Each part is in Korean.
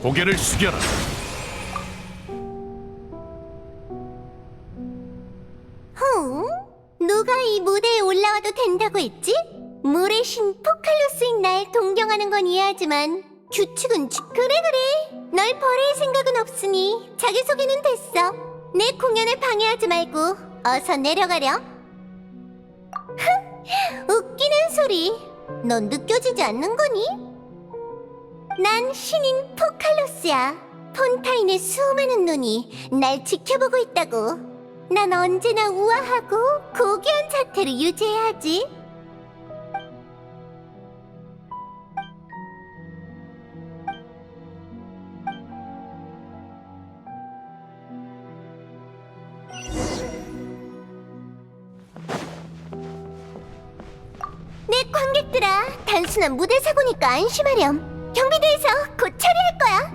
고개를 숙여라. 누가 이 무대에 올라와도 된다고 했지? 물의 신 포칼로스인 날 동경하는 건 이해하지만 규칙은 그래 널 버릴 생각은 없으니 자기소개는 됐어. 내 공연을 방해하지 말고 어서 내려가렴. 웃기는 소리. 넌 느껴지지 않는 거니? 난 신인 포칼로스야. 폰타인의 수많은 눈이 날 지켜보고 있다고. 난 언제나 우아하고 고귀한 자태를 유지해야지. 내 관객들아, 단순한 무대 사고니까 안심하렴. 경비대에서 곧 처리할 거야.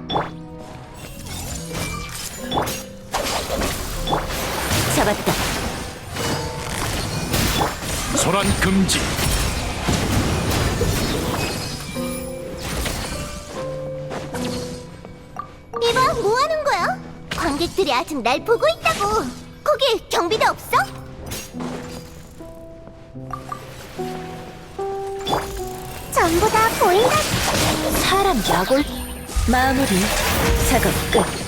잡았다. 소란 금지. 이봐, 뭐 하는 거야? 관객들이 아직 날 보고 있다고. 거기 경비대 없어? 전부 다 보인다. 사람 약올 마무리 작업 끝.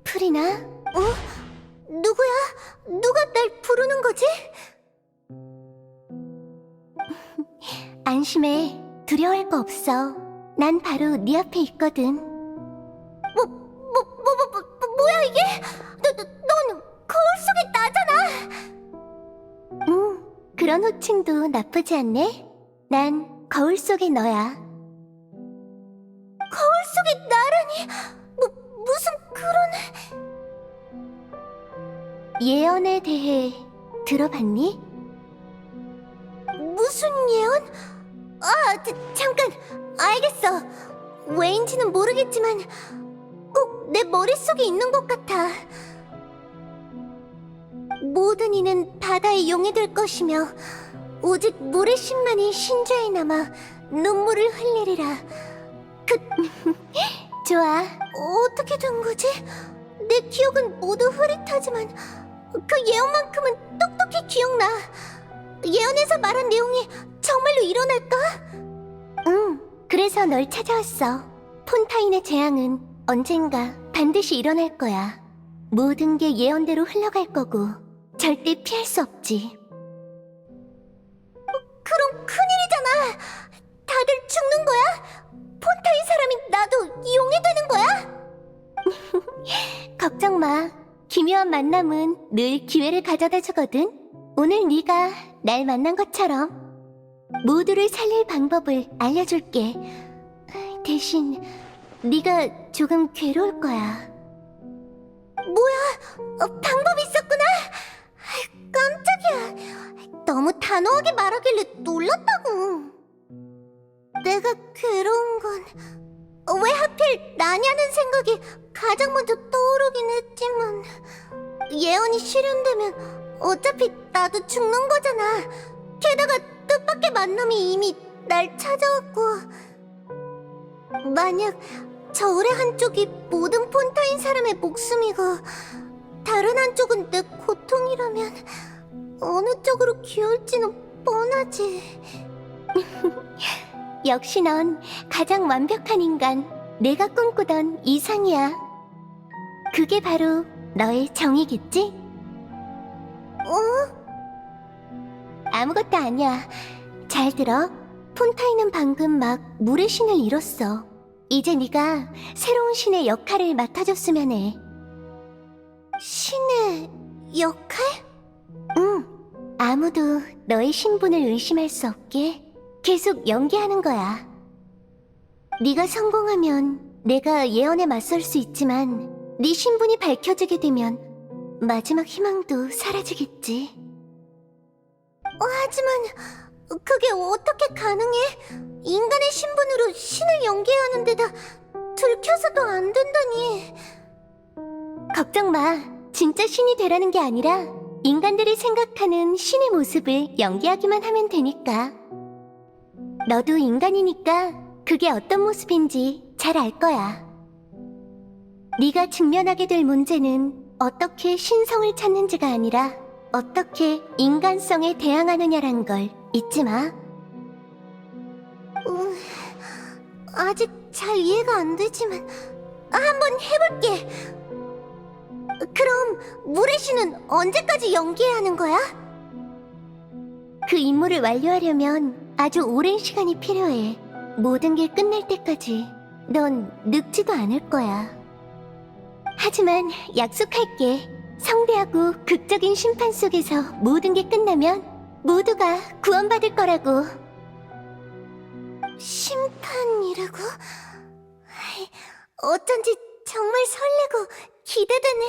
프리나? 누구야? 누가 날 부르는 거지? 안심해. 두려워할 거 없어. 난 바로 네 앞에 있거든. 뭐야 이게? 넌 거울 속에 나잖아. 그런 호칭도 나쁘지 않네. 난 거울 속의 너야. 거울 속의 나라니? 무슨 그런... 예언에 대해 들어봤니? 무슨 예언? 잠깐! 알겠어. 왜인지는 모르겠지만 꼭 내 머릿속에 있는 것 같아. 모든 이는 바다의 용이 될 것이며 오직 물의 신만이 신자에 남아 눈물을 흘리리라. 좋아. 어떻게 된 거지? 내 기억은 모두 흐릿하지만 그 예언만큼은 똑똑히 기억나. 예언에서 말한 내용이 정말로 일어날까? 그래서 널 찾아왔어. 폰타인의 재앙은 언젠가 반드시 일어날 거야. 모든 게 예언대로 흘러갈 거고 절대 피할 수 없지. 그럼 큰일이잖아. 다들 죽는 거야? 폰타인 사람이 나도 용이 되는 거야? 걱정 마. 기묘한 만남은 늘 기회를 가져다 주거든. 오늘 네가 날 만난 것처럼 모두를 살릴 방법을 알려줄게. 대신 네가 조금 괴로울 거야. 뭐야? 방법이 있었구나? 깜짝이야. 너무 단호하게 말하길래 놀랐다고. 내가 괴로운 건 왜 하필 나냐는 생각이 가장 먼저 떠오르긴 했지만 예언이 실현되면 어차피 나도 죽는 거잖아. 게다가 뜻밖의 만남이 이미 날 찾아왔고 만약 저울의 한쪽이 모든 폰타인 사람의 목숨이고 다른 한쪽은 내 고통이라면 어느 쪽으로 기울지는 뻔하지. 역시 넌 가장 완벽한 인간, 내가 꿈꾸던 이상이야. 그게 바로 너의 정의겠지? 아무것도 아니야. 잘 들어. 폰타인은 방금 막 물의 신을 잃었어. 이제 네가 새로운 신의 역할을 맡아줬으면 해. 신의 역할? 응. 아무도 너의 신분을 의심할 수 없게 계속 연기하는 거야. 네가 성공하면 내가 예언에 맞설 수 있지만 네 신분이 밝혀지게 되면 마지막 희망도 사라지겠지. 하지만 그게 어떻게 가능해? 인간의 신분으로 신을 연기하는 데다 들켜서도 안 된다니. 걱정 마. 진짜 신이 되라는 게 아니라 인간들이 생각하는 신의 모습을 연기하기만 하면 되니까. 너도 인간이니까 그게 어떤 모습인지 잘 알 거야. 네가 직면하게 될 문제는 어떻게 신성을 찾는지가 아니라 어떻게 인간성에 대항하느냐란 걸 잊지 마. 아직 잘 이해가 안 되지만 한번 해볼게. 그럼 물의 신은 언제까지 연기해야 하는 거야? 그 임무를 완료하려면 아주 오랜 시간이 필요해. 모든 게 끝날 때까지 넌 늙지도 않을 거야. 하지만 약속할게. 성대하고 극적인 심판 속에서 모든 게 끝나면 모두가 구원받을 거라고. 심판이라고? 어쩐지 정말 설레고 기대되네.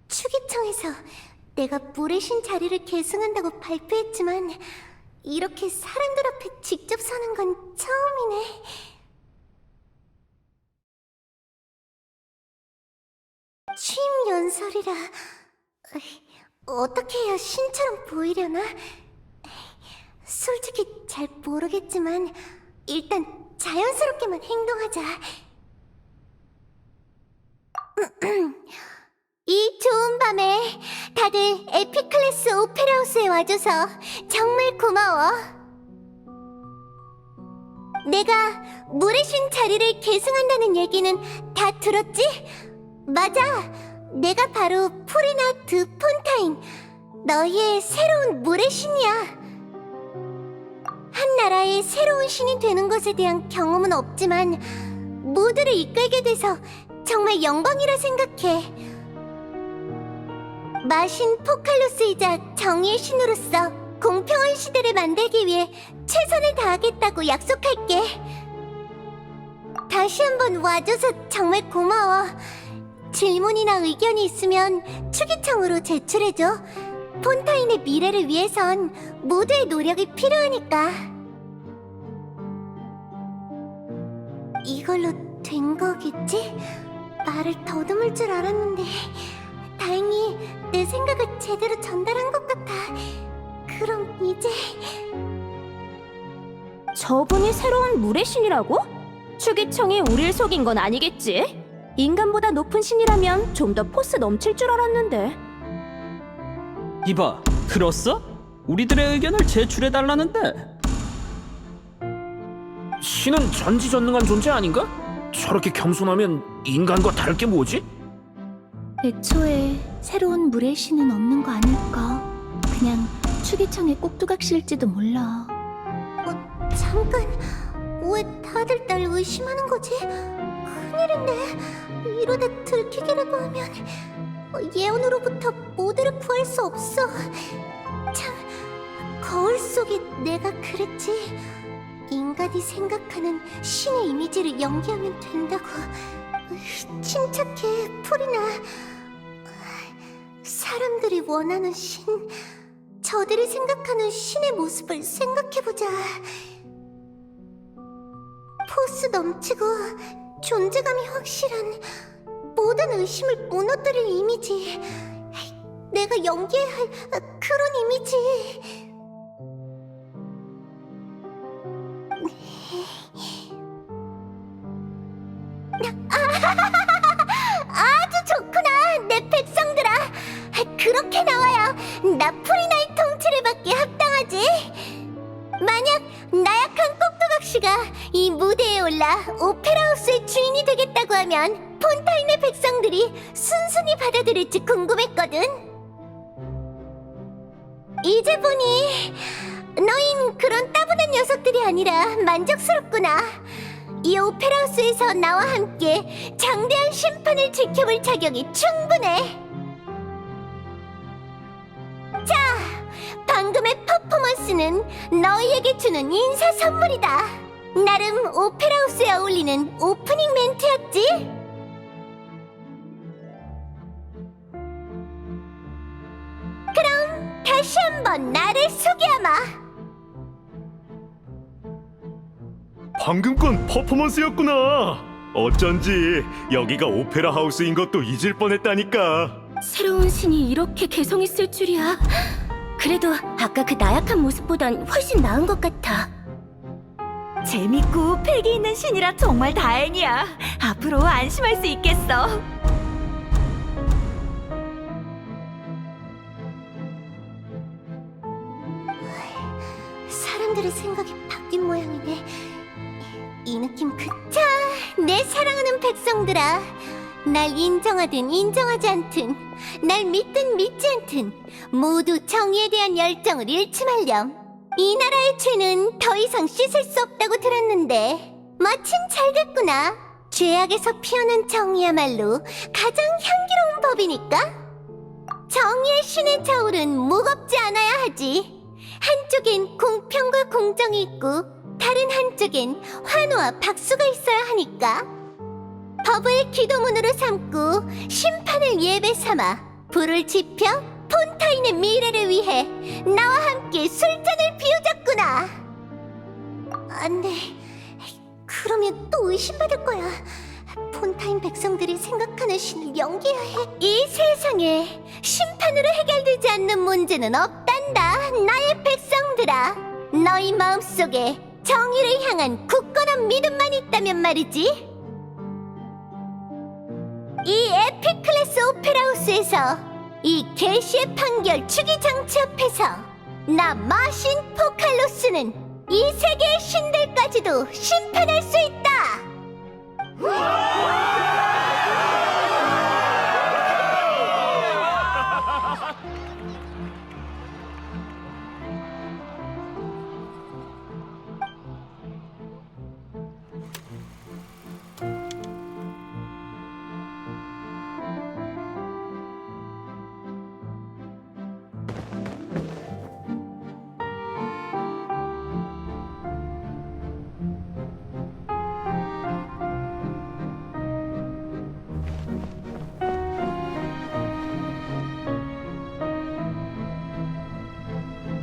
추기청에서 내가 물의 신 자리를 계승한다고 발표했지만 이렇게 사람들 앞에 직접 서는 건 처음이네. 취임 연설이라 어떻게 해야 신처럼 보이려나? 솔직히 잘 모르겠지만 일단 자연스럽게만 행동하자. 이 좋은 밤에 다들 에피클래스 오페라하우스에 와줘서 정말 고마워. 내가 물의 신 자리를 계승한다는 얘기는 다 들었지? 맞아. 내가 바로 프리나 드 폰타인, 너희의 새로운 물의 신이야. 한 나라의 새로운 신이 되는 것에 대한 경험은 없지만 모두를 이끌게 돼서 정말 영광이라 생각해. 마신 포칼로스이자 정의의 신으로서 공평한 시대를 만들기 위해 최선을 다하겠다고 약속할게. 다시 한번 와줘서 정말 고마워. 질문이나 의견이 있으면 추기청으로 제출해줘. 폰타인의 미래를 위해선 모두의 노력이 필요하니까. 이걸로 된 거겠지? 말을 더듬을 줄 알았는데 다행히 내 생각을 제대로 전달한 것 같아. 그럼 이제... 저분이 새로운 물의 신이라고? 추기청이 우릴 속인 건 아니겠지? 인간보다 높은 신이라면 좀 더 포스 넘칠 줄 알았는데. 이봐, 들었어? 우리들의 의견을 제출해달라는데. 신은 전지전능한 존재 아닌가? 저렇게 겸손하면 인간과 다를 게 뭐지? 애초에 새로운 물의 신은 없는 거 아닐까? 그냥 추기청의 꼭두각시일지도 몰라. 잠깐, 왜 다들 날 의심하는 거지? 큰일인데, 이러다 들키기라도 하면 예언으로부터 모두를 구할 수 없어. 참, 거울 속에 내가 그랬지. 인간이 생각하는 신의 이미지를 연기하면 된다고. 침착해, 풀이나. 사람들이 원하는 신, 저들이 생각하는 신의 모습을 생각해보자. 포스 넘치고 존재감이 확실한, 모든 의심을 무너뜨릴 이미지. 내가 연기해야 할 그런 이미지. 아주 좋구나, 내 백성들아. 그렇게 나와야 나 프리나의 통치를 받기에 합당하지. 만약 나약한 꼭두각시가 이 무대에 올라 오페라하우스의 주인이 되겠다고 하면 폰타인의 백성들이 순순히 받아들일지 궁금했거든. 이제 보니 너흰 그런 따분한 녀석들이 아니라 만족스럽구나. 이 오페라하우스에서 나와 함께 장대한 심판을 지켜볼 자격이 충분해. 자, 방금의 퍼포먼스는 너희에게 주는 인사 선물이다. 나름 오페라하우스에 어울리는 오프닝 멘트였지? 그럼 다시 한번 나를 소개하마. 방금 건 퍼포먼스였구나. 어쩐지 여기가 오페라 하우스인 것도 잊을 뻔했다니까. 새로운 신이 이렇게 개성 있을 줄이야. 그래도 아까 그 나약한 모습보단 훨씬 나은 것 같아. 재밌고 패기 있는 신이라 정말 다행이야. 앞으로 안심할 수 있겠어. 사람들의 생각이 바뀐 모양이네. 이 느낌 자, 내 사랑하는 백성들아. 날 인정하든 인정하지 않든, 날 믿든 믿지 않든 모두 정의에 대한 열정을 잃지 말렴. 이 나라의 죄는 더 이상 씻을 수 없다고 들었는데 마침 잘 됐구나. 죄악에서 피어난 정의야말로 가장 향기로운 법이니까. 정의의 신의 저울은 무겁지 않아야 하지. 한쪽엔 공평과 공정이 있고 다른 한쪽엔 환호와 박수가 있어야 하니까. 법을 기도문으로 삼고 심판을 예배 삼아 불을 지펴 폰타인의 미래를 위해 나와 함께 술잔을 비우자꾸나. 안 돼. 그러면 또 의심받을 거야. 폰타인 백성들이 생각하는 신을 연기해야 해. 이 세상에 심판으로 해결되지 않는 문제는 없단다, 나의 백성들아. 너희 마음속에 정의를 향한 굳건한 믿음만 있다면 말이지. 이 에픽 클래스 오페라하우스에서 이 계시의 판결 추기 장치 앞에서 나 마신 포칼로스는 이 세계의 신들까지도 심판할 수 있다.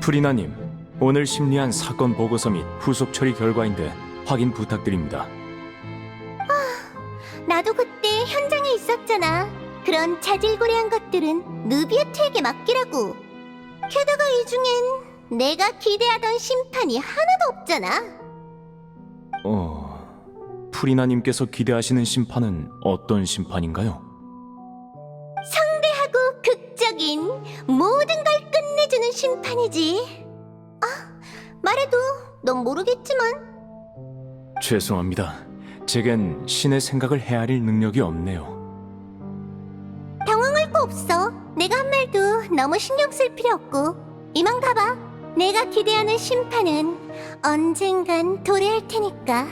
프리나님, 오늘 심리한 사건 보고서 및 후속 처리 결과인데 확인 부탁드립니다. 나도 그때 현장에 있었잖아. 그런 자질구레한 것들은 느비에트에게 맡기라고. 게다가 이 중엔 내가 기대하던 심판이 하나도 없잖아. 프리나님께서 기대하시는 심판은 어떤 심판인가요? 성대하고 극적인 모든 걸 끝내주는 심판이지. 말해도 넌 모르겠지만. 죄송합니다. 제겐 신의 생각을 헤아릴 능력이 없네요. 당황할 거 없어. 내가 한 말도 너무 신경 쓸 필요 없고. 이만 가봐. 내가 기대하는 심판은 언젠간 도래할 테니까.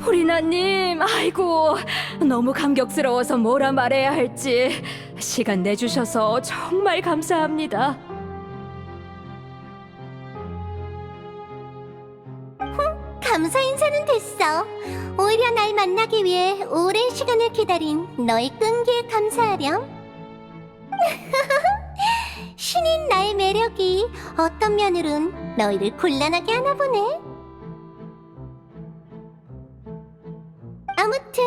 프리나님, 아이고, 너무 감격스러워서 뭐라 말해야 할지. 시간 내주셔서 정말 감사합니다. 감사 인사는 됐어. 오히려 날 만나기 위해 오랜 시간을 기다린 너의 끈기에 감사하렴. 신인 나의 매력이 어떤 면으론 너희를 곤란하게 하나 보네. 아무튼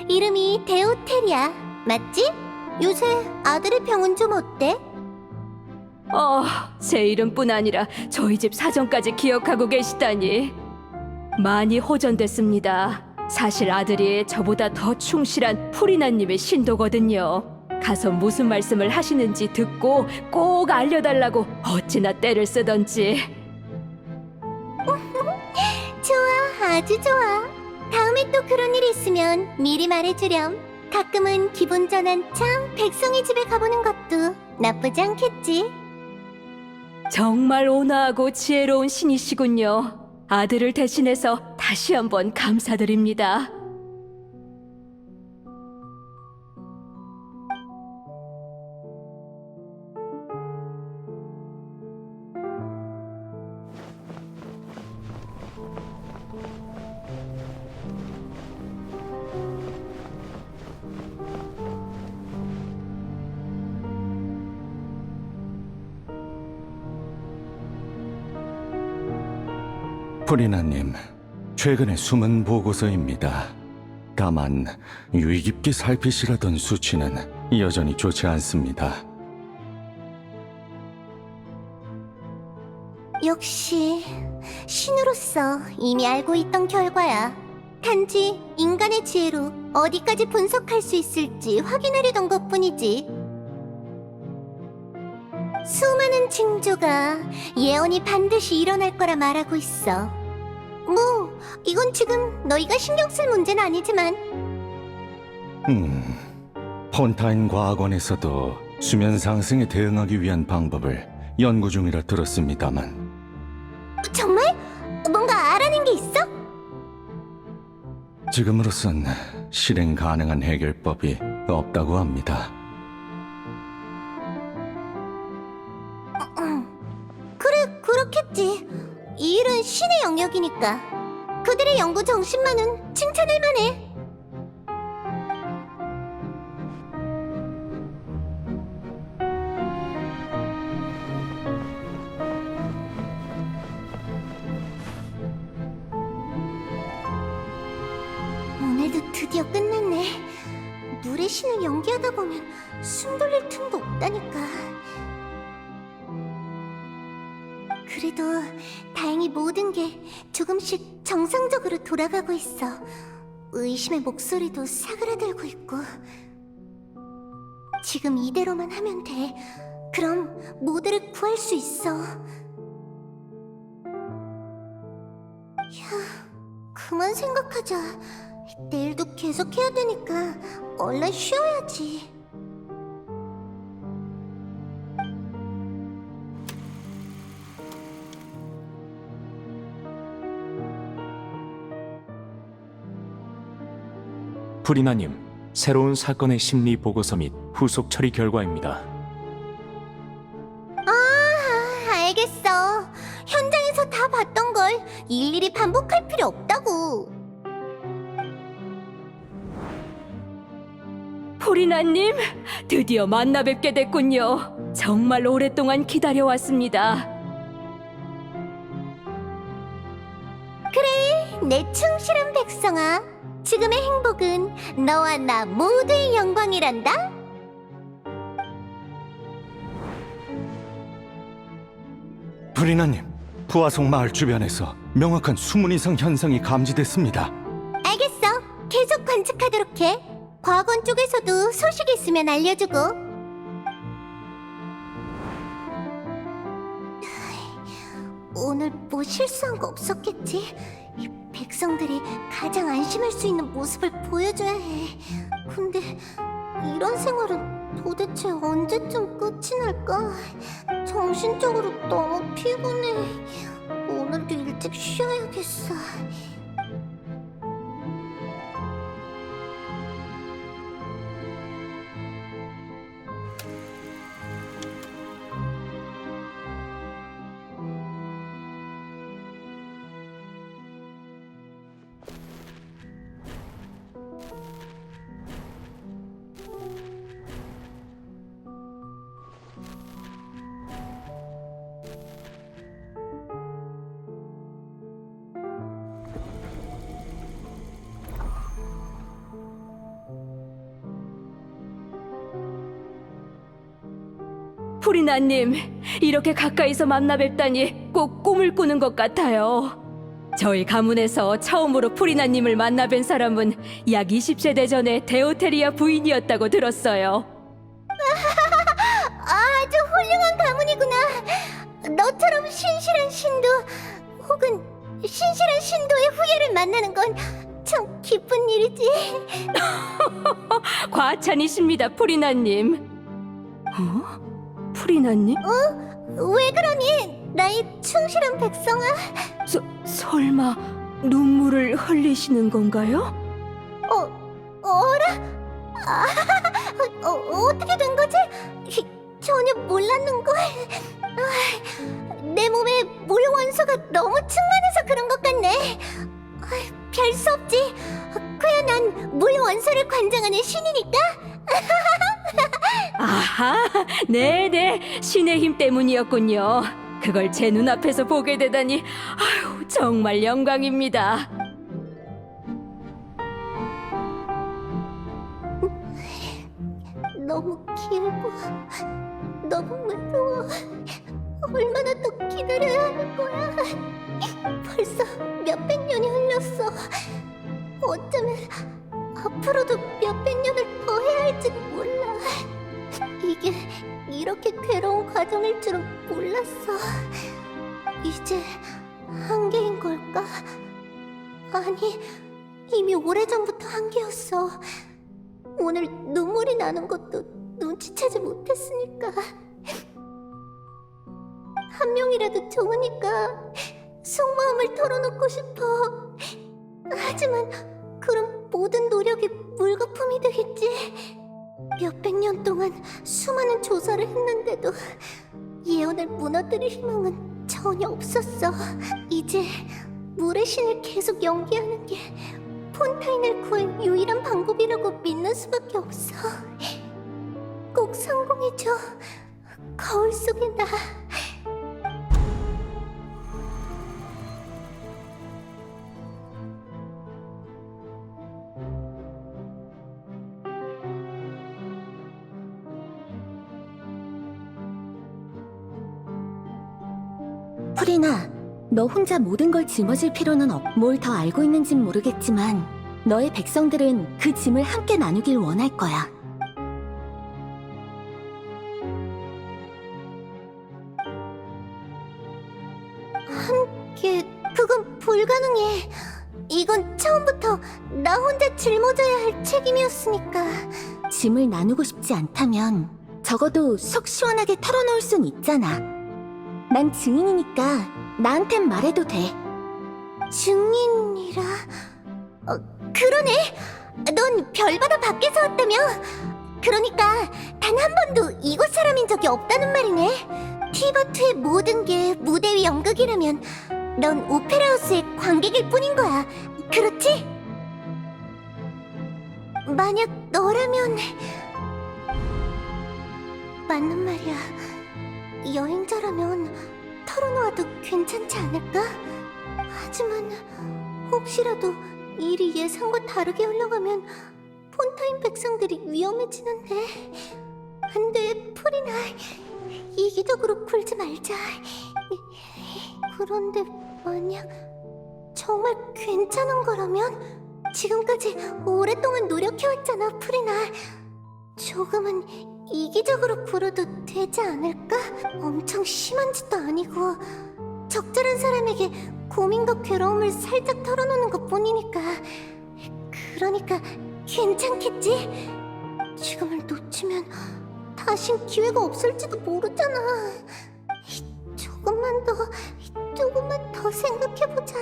이름이 데오텔이야. 맞지? 요새 아들의 병은 좀 어때? 제 이름뿐 아니라 저희 집 사정까지 기억하고 계시다니. 많이 호전됐습니다. 사실 아들이 저보다 더 충실한 프리나님의 신도거든요. 가서 무슨 말씀을 하시는지 듣고 꼭 알려달라고 어찌나 떼를 쓰던지. 좋아, 아주 좋아. 다음에 또 그런 일이 있으면 미리 말해주렴. 가끔은 기분 전환 참 백성의 집에 가보는 것도 나쁘지 않겠지. 정말 온화하고 지혜로운 신이시군요. 아들을 대신해서 다시 한번 감사드립니다. 프리나님, 최근에 숨은 보고서입니다. 다만 유의 깊게 살피시라던 수치는 여전히 좋지 않습니다. 역시 신으로서 이미 알고 있던 결과야. 단지 인간의 지혜로 어디까지 분석할 수 있을지 확인하려던 것뿐이지. 수많은 징조가 예언이 반드시 일어날 거라 말하고 있어. 뭐 이건 지금 너희가 신경 쓸 문제는 아니지만. 폰타인 과학원에서도 수면 상승에 대응하기 위한 방법을 연구 중이라 들었습니다만. 정말? 뭔가 알아낸 게 있어? 지금으로선 실행 가능한 해결법이 없다고 합니다. 그래, 그렇겠지. 이 일은 신의 영역이니까. 그들의 연구 정신만은 칭찬할 만해. 오늘도 드디어 끝났네. 물의 신을 연기하다 보면 숨 돌릴 틈도 없다니까. 그래도 다행히 모든 게 조금씩 정상적으로 돌아가고 있어. 의심의 목소리도 사그라들고 있고. 지금 이대로만 하면 돼. 그럼 모두를 구할 수 있어. 야, 그만 생각하자. 내일도 계속 해야 되니까 얼른 쉬어야지. 프리나님, 새로운 사건의 심리 보고서 및 후속 처리 결과입니다. 알겠어. 현장에서 다 봤던 걸 일일이 반복할 필요 없다고. 프리나님, 드디어 만나 뵙게 됐군요. 정말 오랫동안 기다려왔습니다. 내 충실한 백성아, 지금의 행복은 너와 나 모두의 영광이란다. 프리나님, 부하성 마을 주변에서 명확한 수문 이상 현상이 감지됐습니다. 알겠어. 계속 관측하도록 해. 과학원 쪽에서도 소식이 있으면 알려주고. 오늘 뭐 실수한 거 없었겠지? 이 백성들이 가장 안심할 수 있는 모습을 보여줘야 해. 근데 이런 생활은 도대체 언제쯤 끝이 날까? 정신적으로 너무 피곤해. 오늘도 일찍 쉬어야겠어. 프리나님, 이렇게 가까이서 만나 뵙다니 꼭 꿈을 꾸는 것 같아요. 저희 가문에서 처음으로 프리나님을 만나 뵌 사람은 약 20세대 전에 데오테리아 부인이었다고 들었어요. 아주 훌륭한 가문이구나. 너처럼 신실한 신도 혹은 신실한 신도의 후예를 만나는 건 참 기쁜 일이지. 과찬이십니다, 프리나님. 어? 프리나님? 왜 그러니? 나의 충실한 백성아. 설마 눈물을 흘리시는 건가요? 어라? 어떻게 된 거지? 전혀 몰랐는걸. 내 몸에 물 원소가 너무 충만해서 그런 것 같네. 별 수 없지. 그야 난 물 원소를 관장하는 신이니까. 아하, 네네, 신의 힘 때문이었군요. 그걸 제 눈앞에서 보게 되다니, 아유, 정말 영광입니다. 너무 길고 너무 외로워. 얼마나 더 기다려야 하는 거야? 벌써 몇백 년이 흘렀어. 어쩌면 앞으로도 몇백 년을 더 해야 할지도 몰라. 이게 이렇게 괴로운 과정일 줄은 몰랐어. 이제 한계인 걸까? 아니, 이미 오래전부터 한계였어. 오늘 눈물이 나는 것도 눈치채지 못했으니까. 한 명이라도 좋으니까 속마음을 털어놓고 싶어. 하지만 그럼 모든 노력이 물거품이 되겠지. 몇백 년 동안 수많은 조사를 했는데도 예언을 무너뜨릴 희망은 전혀 없었어. 이제 물의 신을 계속 연기하는 게 폰타인을 구할 유일한 방법이라고 믿는 수밖에 없어. 꼭 성공해줘. 거울 속의 나. 프리나, 너 혼자 모든 걸 짊어질 필요는 뭘 더 알고 있는진 모르겠지만 너의 백성들은 그 짐을 함께 나누길 원할 거야. 그건 불가능해. 이건 처음부터 나 혼자 짊어져야 할 책임이었으니까. 짐을 나누고 싶지 않다면 적어도 속 시원하게 털어놓을 순 있잖아. 난 증인이니까 나한텐 말해도 돼. 증인이라... 그러네. 넌 별바다 밖에서 왔다며. 그러니까 단 한 번도 이곳 사람인 적이 없다는 말이네. 티바투의 모든 게 무대 위 연극이라면 넌 오페라하우스의 관객일 뿐인 거야. 그렇지? 만약 너라면... 맞는 말이야. 여행자라면 털어놓아도 괜찮지 않을까? 하지만 혹시라도 일이 예상과 다르게 흘러가면 폰타인 백성들이 위험해지는데. 안 돼, 프리나. 이기적으로 굴지 말자. 그런데 만약 정말 괜찮은 거라면 지금까지 오랫동안 노력해왔잖아, 프리나. 조금은 이기적으로 굴어도 되지 않을까? 엄청 심한 짓도 아니고 적절한 사람에게 고민과 괴로움을 살짝 털어놓는 것뿐이니까. 그러니까 괜찮겠지? 지금을 놓치면 다신 기회가 없을지도 모르잖아. 조금만 더 생각해보자.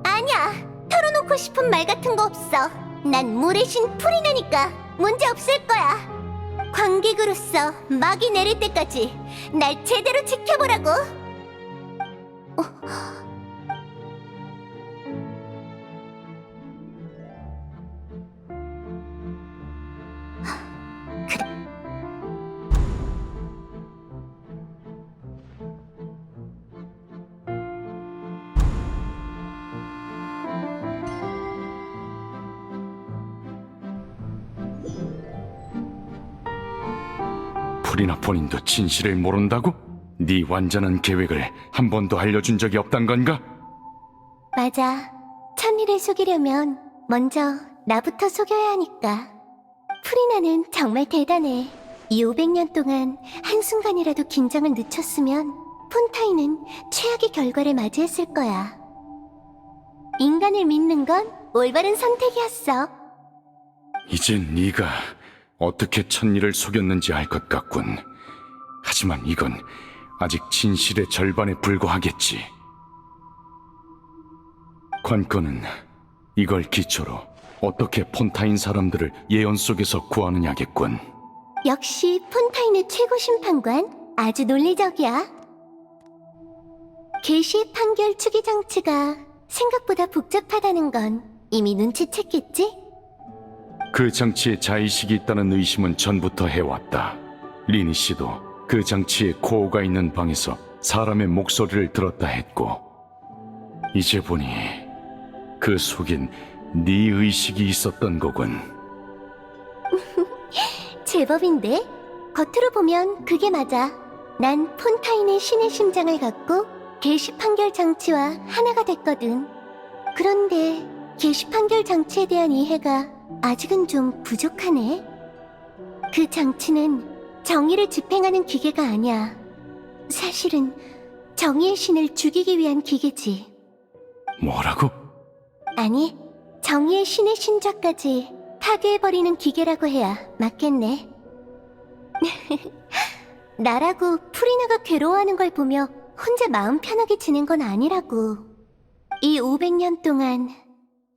아니야, 털어놓고 싶은 말 같은 거 없어. 난 물의 신 프리나니까 문제 없을 거야. 관객으로서 막이 내릴 때까지 날 제대로 지켜보라고. 프리나 본인도 진실을 모른다고? 네 완전한 계획을 한 번도 알려준 적이 없단 건가? 맞아. 천리를 속이려면 먼저 나부터 속여야 하니까. 프리나는 정말 대단해. 이 500년 동안 한순간이라도 긴장을 늦췄으면 폰타인은 최악의 결과를 맞이했을 거야. 인간을 믿는 건 올바른 선택이었어. 이젠 네가 어떻게 천리를 속였는지 알 것 같군. 하지만 이건 아직 진실의 절반에 불과하겠지. 관건은 이걸 기초로 어떻게 폰타인 사람들을 예언 속에서 구하느냐겠군. 역시 폰타인의 최고 심판관, 아주 논리적이야. 계시 판결 추기 장치가 생각보다 복잡하다는 건 이미 눈치챘겠지? 그 장치에 자의식이 있다는 의심은 전부터 해왔다. 리니 씨도 그 장치에 코어가 있는 방에서 사람의 목소리를 들었다 했고, 이제 보니 그 속엔 네 의식이 있었던 거군. 제법인데? 겉으로 보면 그게 맞아. 난 폰타인의 신의 심장을 갖고 계시 판결 장치와 하나가 됐거든. 그런데 계시 판결 장치에 대한 이해가 아직은 좀 부족하네. 그 장치는 정의를 집행하는 기계가 아니야. 사실은 정의의 신을 죽이기 위한 기계지. 뭐라고? 아니, 정의의 신의 신좌까지 파괴해버리는 기계라고 해야 맞겠네. 나라고 프리나가 괴로워하는 걸 보며 혼자 마음 편하게 지낸 건 아니라고. 이 500년 동안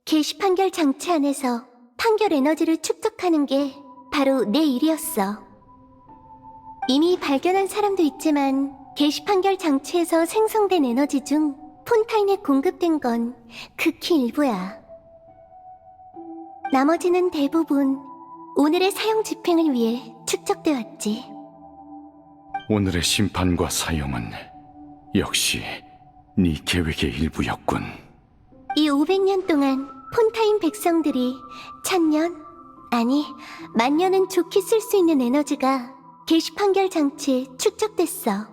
계시 판결 장치 안에서 판결 에너지를 축적하는 게 바로 내 일이었어. 이미 발견한 사람도 있지만 계시 판결 장치에서 생성된 에너지 중 폰타인에 공급된 건 극히 일부야. 나머지는 대부분 오늘의 사용 집행을 위해 축적돼 왔지. 오늘의 심판과 사용은 역시 네 계획의 일부였군. 이 500년 동안 폰타인 백성들이 1000년, 아니 만년은 좋게 쓸 수 있는 에너지가 계시 판결 장치에 축적됐어.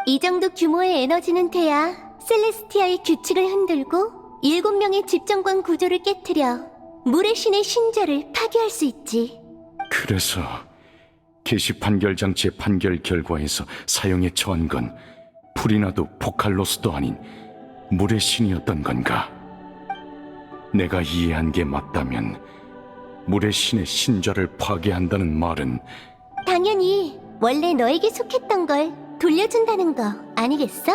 이 정도 규모의 에너지는 돼야 셀레스티아의 규칙을 흔들고 7명의 집정관 구조를 깨트려 물의 신의 신좌를 파괴할 수 있지. 그래서 계시 판결 장치의 판결 결과에서 사용에 처한 건 프리나도 포칼로스도 아닌 물의 신이었던 건가? 내가 이해한 게 맞다면 물의 신의 신좌를 파괴한다는 말은 당연히 원래 너에게 속했던 걸 돌려준다는 거 아니겠어?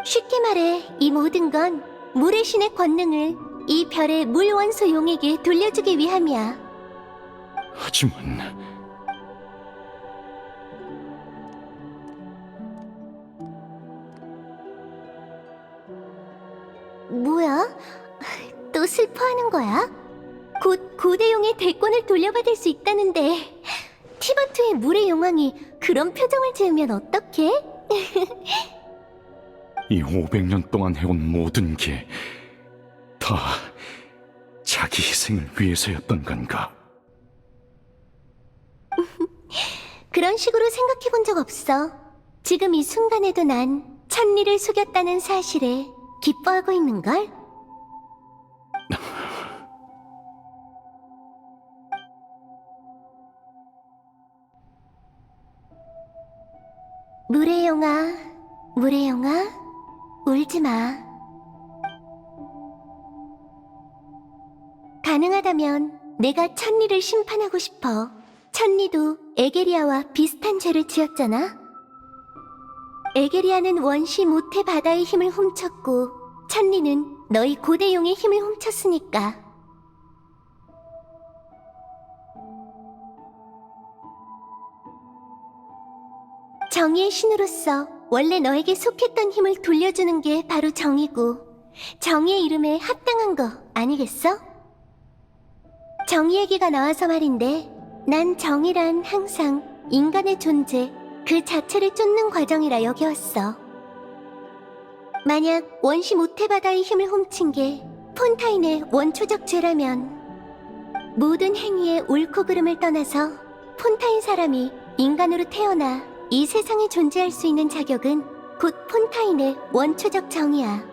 쉽게 말해 이 모든 건 물의 신의 권능을 이 별의 물 원소 용에게 돌려주기 위함이야. 하지만 뭐야? 또 슬퍼하는 거야? 곧 고대용의 대권을 돌려받을 수 있다는데 티바투의 물의 용왕이 그런 표정을 지으면 어떡해? 이 500년 동안 해온 모든 게 다 자기 희생을 위해서였던 건가? 그런 식으로 생각해 본 적 없어. 지금 이 순간에도 난 천리를 속였다는 사실에 기뻐하고 있는걸? 물의 용아, 물의 용아, 울지 마. 가능하다면 내가 천리를 심판하고 싶어. 천리도 에게리아와 비슷한 죄를 지었잖아. 에게리아는 원시 모태 바다의 힘을 훔쳤고 천리는 너희 고대용의 힘을 훔쳤으니까. 정의의 신으로서 원래 너에게 속했던 힘을 돌려주는 게 바로 정의고 정의의 이름에 합당한 거 아니겠어? 정의 얘기가 나와서 말인데 난 정의란 항상 인간의 존재 그 자체를 쫓는 과정이라 여겨왔어. 만약 원시 모태바다의 힘을 훔친 게 폰타인의 원초적 죄라면 모든 행위의 옳고 그름을 떠나서 폰타인 사람이 인간으로 태어나 이 세상에 존재할 수 있는 자격은 곧 폰타인의 원초적 정의야.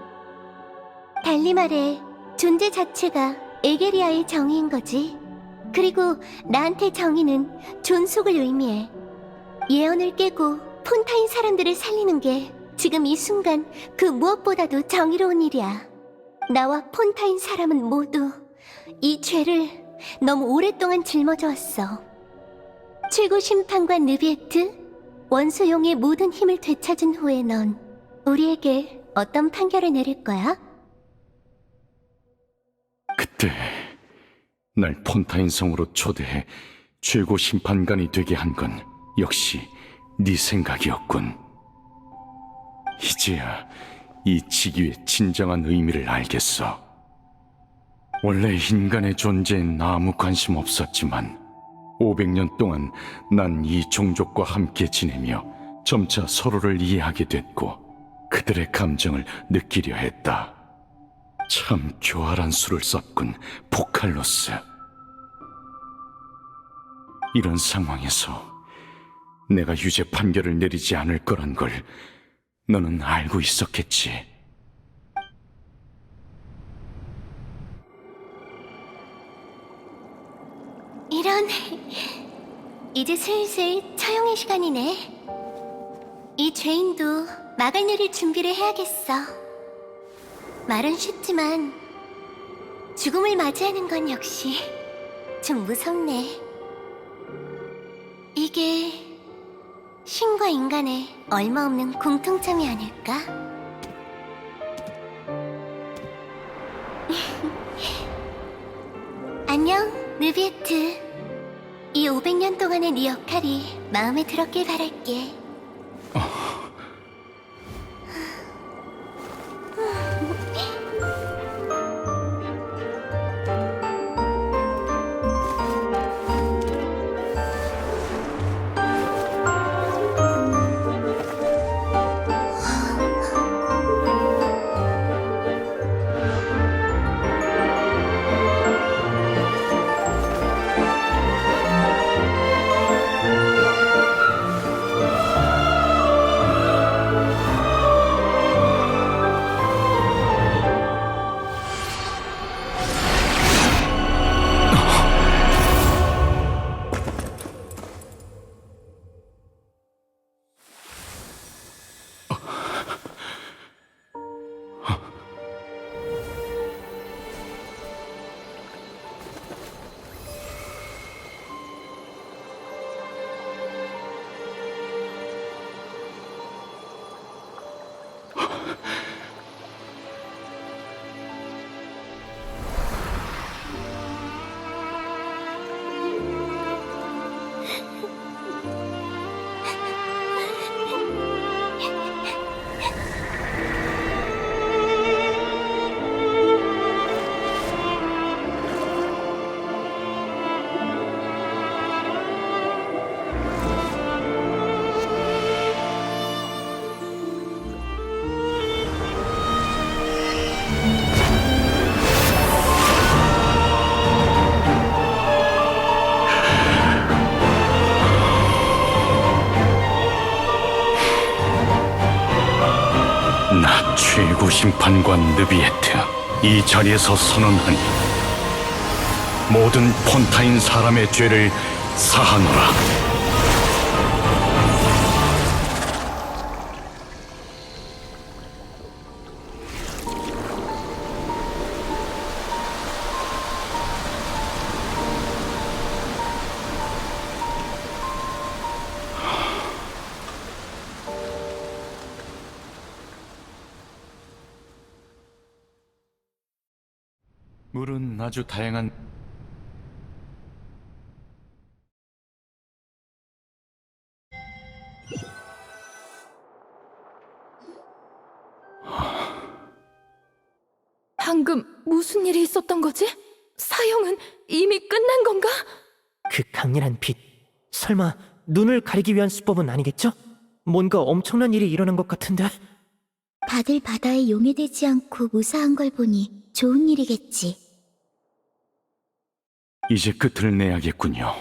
달리 말해 존재 자체가 에게리아의 정의인 거지. 그리고 나한테 정의는 존속을 의미해. 예언을 깨고 폰타인 사람들을 살리는 게 지금 이 순간 그 무엇보다도 정의로운 일이야. 나와 폰타인 사람은 모두 이 죄를 너무 오랫동안 짊어져 왔어. 최고 심판관 느비에트, 원소용의 모든 힘을 되찾은 후에 넌 우리에게 어떤 판결을 내릴 거야? 그때 날 폰타인 성으로 초대해 최고 심판관이 되게 한 건 역시 네 생각이었군. 이제야 이 직위의 진정한 의미를 알겠어. 원래 인간의 존재엔 아무 관심 없었지만 500년 동안 난 이 종족과 함께 지내며 점차 서로를 이해하게 됐고 그들의 감정을 느끼려 했다. 참 교활한 수를 썼군, 포칼로스. 이런 상황에서 내가 유죄 판결을 내리지 않을 거란 걸 너는 알고 있었겠지. 이런... 이제 슬슬 처형의 시간이네. 이 죄인도 막을 내릴 준비를 해야겠어. 말은 쉽지만 죽음을 맞이하는 건 역시 좀 무섭네. 이게 신과 인간의 얼마 없는 공통점이 아닐까? 안녕, 느비에트. 이 500년 동안의 네 역할이 마음에 들었길 바랄게. 나 최고 심판관 느비에트, 이 자리에서 선언하니 모든 폰타인 사람의 죄를 사하노라. 물은 아주 다양한 방금 무슨 일이 있었던 거지? 사형은 이미 끝난 건가? 그 강렬한 빛, 설마 눈을 가리기 위한 수법은 아니겠죠? 뭔가 엄청난 일이 일어난 것 같은데. 다들 바다에 용해되지 않고 무사한 걸 보니 좋은 일이겠지. 이제 끝을 내야겠군요.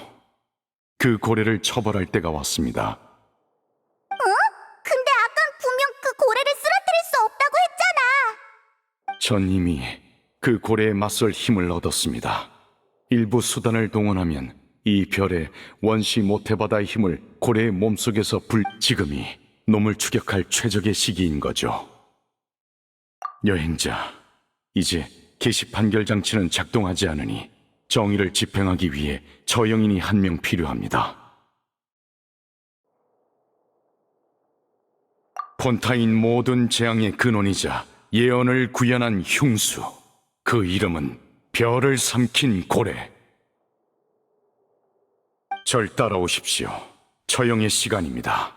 그 고래를 처벌할 때가 왔습니다. 근데 아깐 분명 그 고래를 쓰러뜨릴 수 없다고 했잖아. 전 이미 그 고래에 맞설 힘을 얻었습니다. 일부 수단을 동원하면 이 별의 원시 모태바다의 힘을 고래의 몸속에서 지금이 놈을 추격할 최적의 시기인 거죠. 여행자, 이제 개시 판결 장치는 작동하지 않으니 정의를 집행하기 위해 저영인이 한 명 필요합니다. 폰타인 모든 재앙의 근원이자 예언을 구현한 흉수, 그 이름은 별을 삼킨 고래. 절 따라오십시오. 처형의 시간입니다.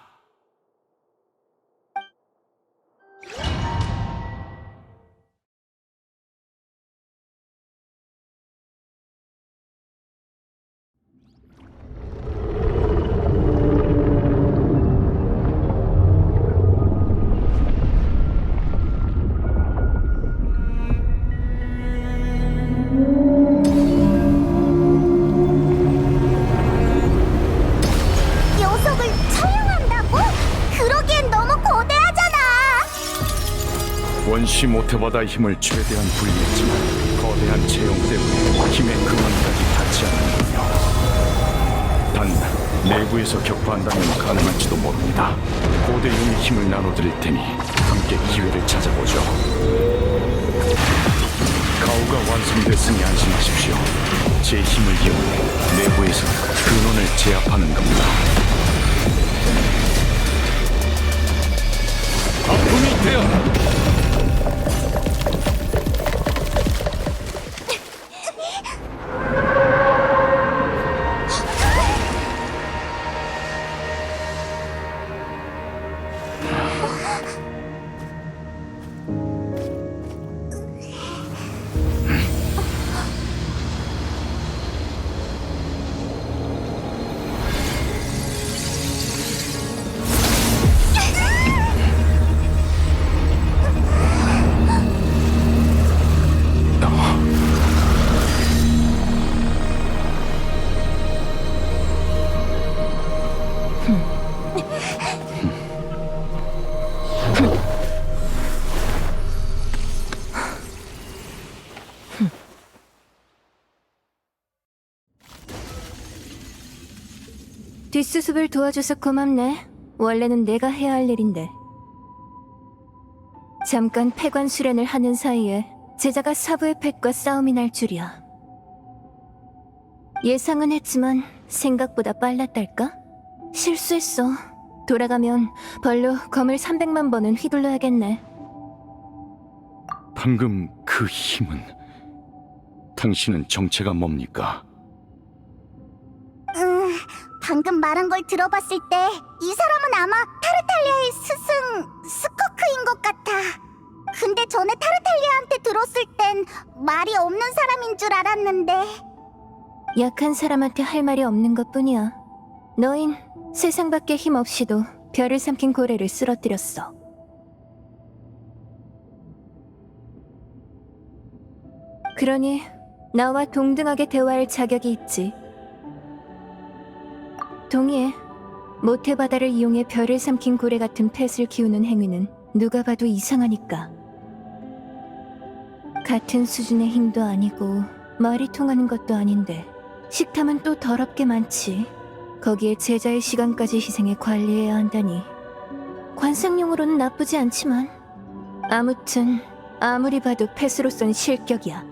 녀석을 처형한다고? 그러기엔 너무 거대하잖아. 원시 모태바다의 힘을 최대한 분리했지만 거대한 체형 때문에 힘의 근원까지 닿지 않는군요. 단 내부에서 격파한다면 가능할지도 모릅니다. 고대용의 힘을 나눠드릴 테니 함께 기회를 찾아보죠. 가오가 완성됐으니 안심하십시오. 제 힘을 이용해 내부에서 근원을 제압하는 겁니다. 아픔이 되어라! 뒷수습을 도와줘서 고맙네. 원래는 내가 해야 할 일인데. 잠깐 폐관 수련을 하는 사이에 제자가 사부의 펫과 싸움이 날 줄이야. 예상은 했지만 생각보다 빨랐달까? 실수했어. 돌아가면 벌로 검을 300만 번은 휘둘러야겠네. 방금 그 힘은... 당신은 정체가 뭡니까? 방금 말한 걸 들어봤을 때 이 사람은 아마 타르탈리아의 스승 스커크인 것 같아. 근데 전에 타르탈리아한테 들었을 땐 말이 없는 사람인 줄 알았는데. 약한 사람한테 할 말이 없는 것뿐이야. 너흰 세상 밖에 힘 없이도 별을 삼킨 고래를 쓰러뜨렸어. 그러니 나와 동등하게 대화할 자격이 있지. 동의해. 모태바다를 이용해 별을 삼킨 고래 같은 펫을 키우는 행위는 누가 봐도 이상하니까. 같은 수준의 힘도 아니고 말이 통하는 것도 아닌데 식탐은 또 더럽게 많지. 거기에 제자의 시간까지 희생해 관리해야 한다니. 관상용으로는 나쁘지 않지만 아무튼 아무리 봐도 펫으로선 실격이야.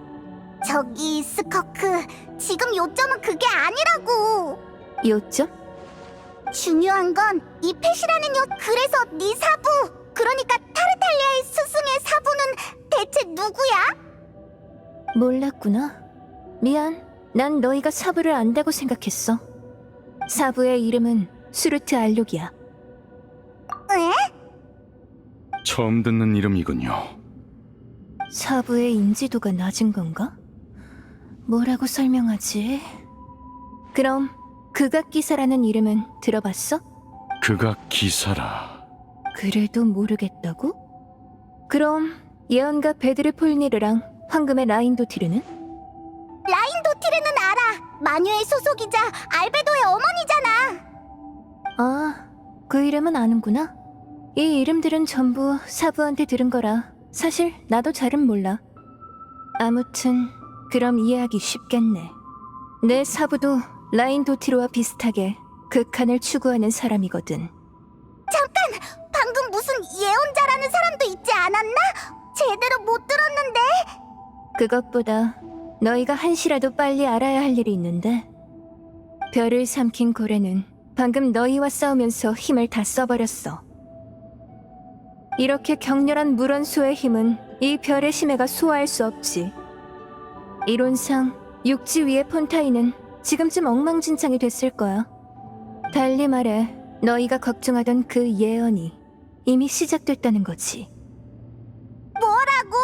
저기 스커크, 지금 요점은 그게 아니라고. 요점? 중요한 건 이 펫이라는 그래서 네 사부, 그러니까 타르탈리아의 스승의 사부는 대체 누구야? 몰랐구나. 미안. 난 너희가 사부를 안다고 생각했어. 사부의 이름은 수르트 알록이야. 에? 처음 듣는 이름이군요. 사부의 인지도가 낮은 건가? 뭐라고 설명하지? 그럼 극악기사라는 이름은 들어봤어? 극악 기사라. 그래도 모르겠다고? 그럼 예언가 베드르 폴니르랑 황금의 라인도티르는? 라인도티르는 알아. 마녀의 소속이자 알베도의 어머니잖아. 아, 그 이름은 아는구나. 이 이름들은 전부 사부한테 들은 거라 사실 나도 잘은 몰라. 아무튼 그럼 이해하기 쉽겠네. 내 사부도 라인 도티로와 비슷하게 극한을 추구하는 사람이거든. 잠깐! 방금 무슨 예언자라는 사람도 있지 않았나? 제대로 못 들었는데. 그것보다 너희가 한시라도 빨리 알아야 할 일이 있는데, 별을 삼킨 고래는 방금 너희와 싸우면서 힘을 다 써버렸어. 이렇게 격렬한 물원소의 힘은 이 별의 심해가 소화할 수 없지. 이론상 육지 위의 폰타인은 지금쯤 엉망진창이 됐을 거야. 달리 말해 너희가 걱정하던 그 예언이 이미 시작됐다는 거지. 뭐라고?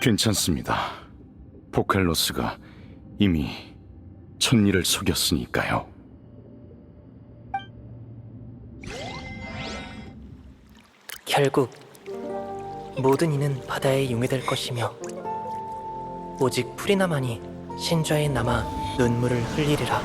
괜찮습니다. 포칼로스가 이미 천리를 속였으니까요. 결국 모든 이는 바다에 용해될 것이며 오직 프리나만이 신좌에 남아 눈물을 흘리리라.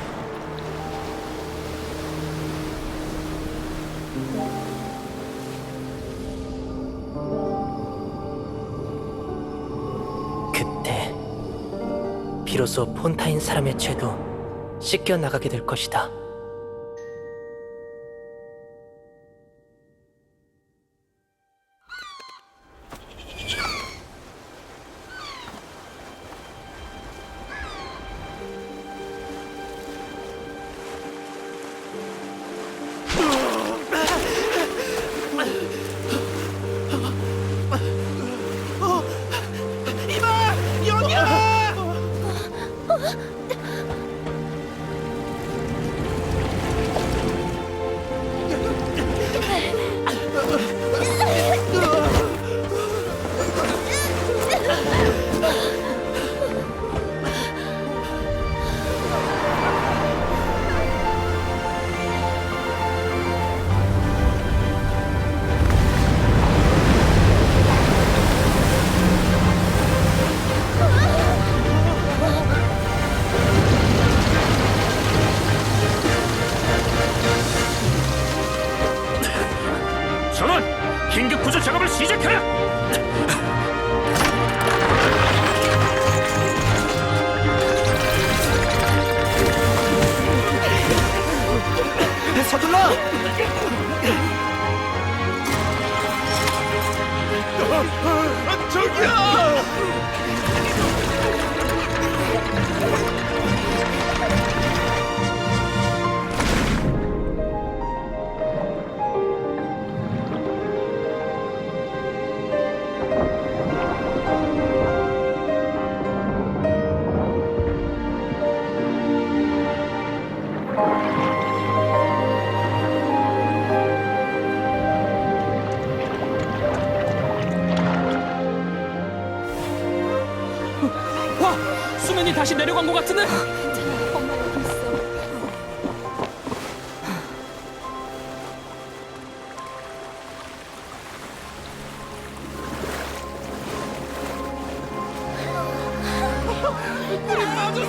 그때 비로소 폰타인 사람의 죄도 씻겨 나가게 될 것이다. 전원! 긴급 구조 작업을 시작하라! 서둘러! 저기야! 와! 수면이 다시 내려간 것 같은데?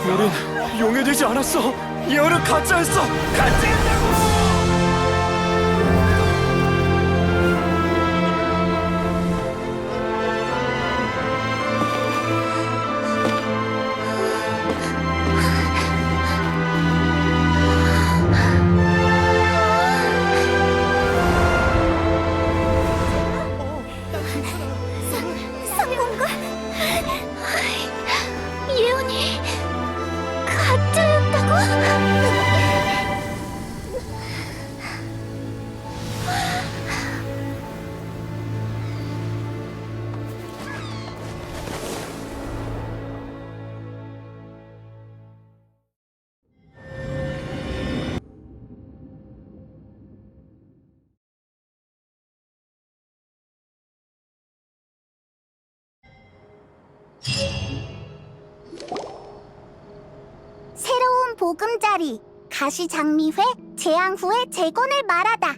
우린 용해되지 않았어. 예언은 가짜였어. 가짜였다고. 성공과 예언이 가짜였다고? 새로운 보금자리, 가시장미회, 재앙 후의 재건을 말하다.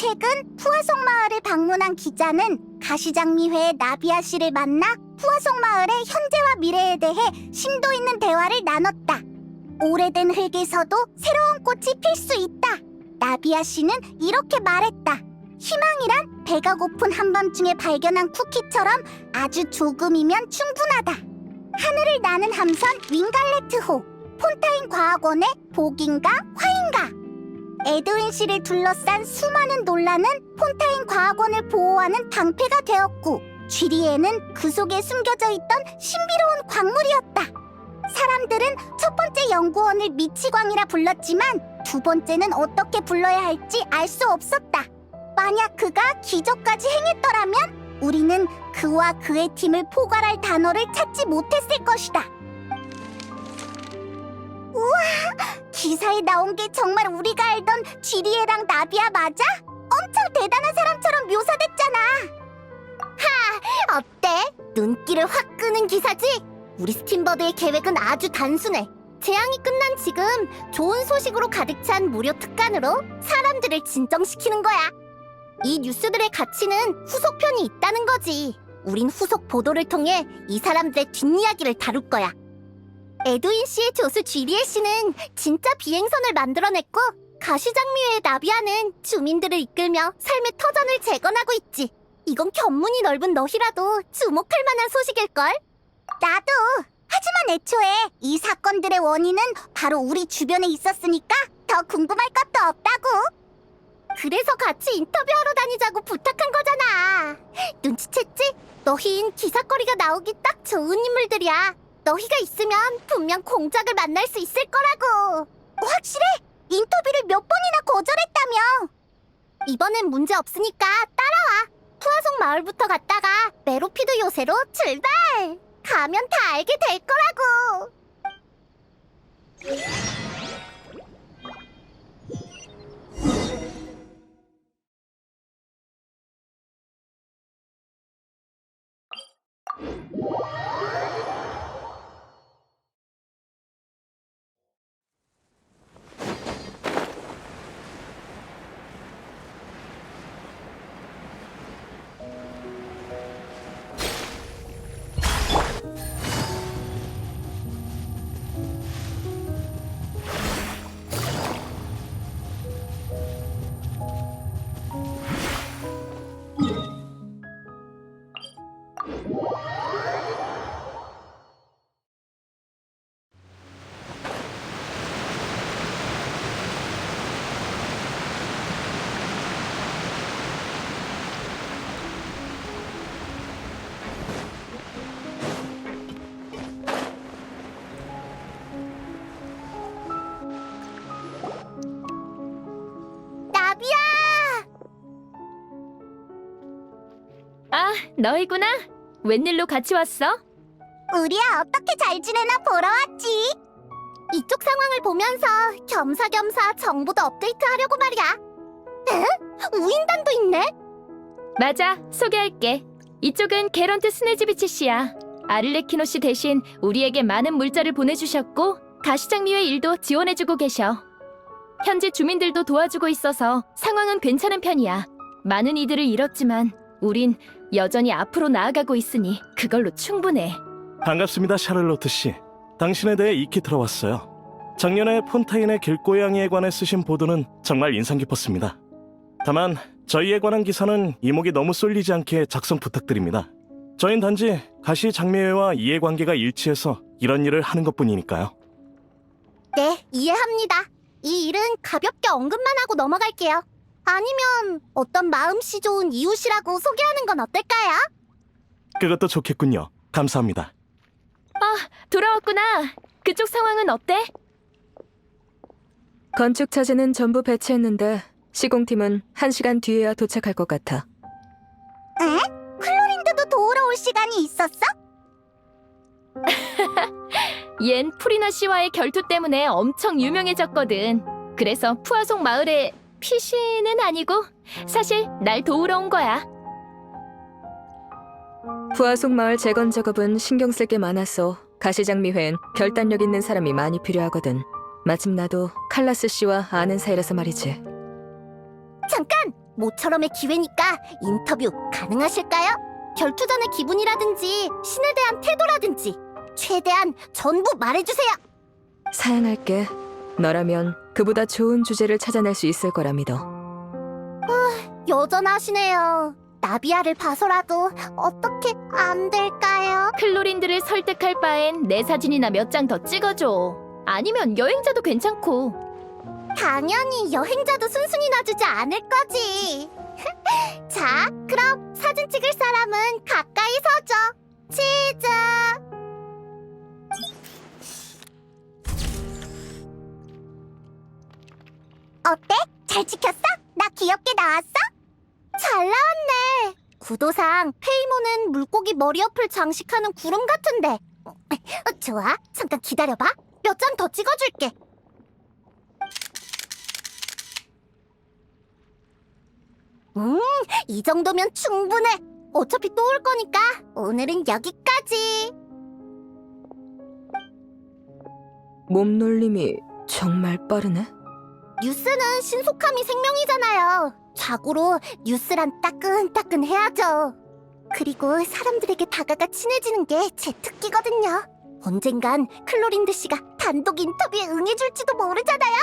최근 푸아송 마을을 방문한 기자는 가시장미회의 나비아 씨를 만나 푸아송 마을의 현재와 미래에 대해 심도 있는 대화를 나눴다. 오래된 흙에서도 새로운 꽃이 필 수 있다. 나비아 씨는 이렇게 말했다. 희망이란 배가 고픈 한밤중에 발견한 쿠키처럼 아주 조금이면 충분하다. 하늘을 나는 함선 윙갈레트호, 폰타인 과학원의 복인가 화인가. 에드윈 씨를 둘러싼 수많은 논란은 폰타인 과학원을 보호하는 방패가 되었고, 쥐리에는 그 속에 숨겨져 있던 신비로운 광물이었다. 사람들은 첫 번째 연구원을 미치광이라 불렀지만 두 번째는 어떻게 불러야 할지 알 수 없었다. 만약 그가 기적까지 행했더라면 우리는 그와 그의 팀을 포괄할 단어를 찾지 못했을 것이다. 우와! 기사에 나온 게 정말 우리가 알던 쥐리에랑 나비아 맞아? 엄청 대단한 사람처럼 묘사됐잖아. 하! 어때? 눈길을 확 끄는 기사지? 우리 스팀버드의 계획은 아주 단순해. 재앙이 끝난 지금 좋은 소식으로 가득 찬 무료 특간으로 사람들을 진정시키는 거야. 이 뉴스들의 가치는 후속편이 있다는 거지. 우린 후속 보도를 통해 이 사람들의 뒷이야기를 다룰 거야. 에드윈 씨의 조수 쥐리에 씨는 진짜 비행선을 만들어냈고, 가시장미회의 나비아는 주민들을 이끌며 삶의 터전을 재건하고 있지. 이건 견문이 넓은 너희라도 주목할 만한 소식일걸? 나도! 하지만 애초에 이 사건들의 원인은 바로 우리 주변에 있었으니까 더 궁금할 것도 없다고! 그래서 같이 인터뷰하러 다니자고 부탁한 거잖아. 눈치챘지? 너흰 기사거리가 나오기 딱 좋은 인물들이야. 너희가 있으면 분명 공작을 만날 수 있을 거라고. 확실해? 인터뷰를 몇 번이나 거절했다며. 이번엔 문제 없으니까 따라와. 푸아송 마을부터 갔다가 메로피드 요새로 출발. 가면 다 알게 될 거라고. 나비야! 아, 너희구나. 웬일로 같이 왔어? 우리야 어떻게 잘 지내나 보러 왔지. 이쪽 상황을 보면서 겸사겸사 정보도 업데이트하려고 말이야. 에? 우인단도 있네? 맞아, 소개할게. 이쪽은 게런트 스네즈비치 씨야. 아를레키노 씨 대신 우리에게 많은 물자를 보내주셨고, 가시장미회 일도 지원해주고 계셔. 현지 주민들도 도와주고 있어서 상황은 괜찮은 편이야. 많은 이들을 잃었지만 우린 여전히 앞으로 나아가고 있으니 그걸로 충분해. 반갑습니다, 샤를로트 씨. 당신에 대해 익히 들어왔어요. 작년에 폰타인의 길고양이에 관해 쓰신 보도는 정말 인상 깊었습니다. 다만 저희에 관한 기사는 이목이 너무 쏠리지 않게 작성 부탁드립니다. 저흰 단지 가시장미회와 이해관계가 일치해서 이런 일을 하는 것뿐이니까요. 네, 이해합니다. 이 일은 가볍게 언급만 하고 넘어갈게요. 아니면 어떤 마음씨 좋은 이웃이라고 소개하는 건 어떨까요? 그것도 좋겠군요. 감사합니다. 돌아왔구나. 그쪽 상황은 어때? 건축 차지는 전부 배치했는데 시공팀은 1시간 뒤에야 도착할 것 같아. 에? 클로린드도 도우러 올 시간이 있었어? 얜 프리나 씨와의 결투 때문에 엄청 유명해졌거든. 그래서 푸아송 마을의 피신은 아니고 사실 날 도우러 온 거야. 부하속 마을 재건 작업은 신경 쓸 게 많아서 가시장미회엔 결단력 있는 사람이 많이 필요하거든. 마침 나도 칼라스 씨와 아는 사이라서 말이지. 잠깐! 모처럼의 기회니까 인터뷰 가능하실까요? 결투 전의 기분이라든지 신에 대한 태도라든지 최대한 전부 말해주세요. 사양할게. 너라면 그보다 좋은 주제를 찾아낼 수 있을 거라 믿어. 여전하시네요. 나비야를 봐서라도 어떻게 안 될까요? 클로린들을 설득할 바엔 내 사진이나 몇 장 더 찍어줘. 아니면 여행자도 괜찮고. 당연히 여행자도 순순히 놔주지 않을 거지. 자, 그럼 사진 찍을 사람은 가까이 서줘. 치즈. 어때? 잘 찍혔어? 나 귀엽게 나왔어? 잘 나왔네. 구도상 페이모는 물고기 머리 옆을 장식하는 구름 같은데. 좋아, 잠깐 기다려봐. 몇 장 더 찍어줄게. 이 정도면 충분해. 어차피 또 올 거니까 오늘은 여기까지. 몸놀림이 정말 빠르네. 뉴스는 신속함이 생명이잖아요. 자고로 뉴스란 따끈따끈 해야죠. 그리고 사람들에게 다가가 친해지는 게 제 특기거든요. 언젠간 클로린드 씨가 단독 인터뷰에 응해줄지도 모르잖아요.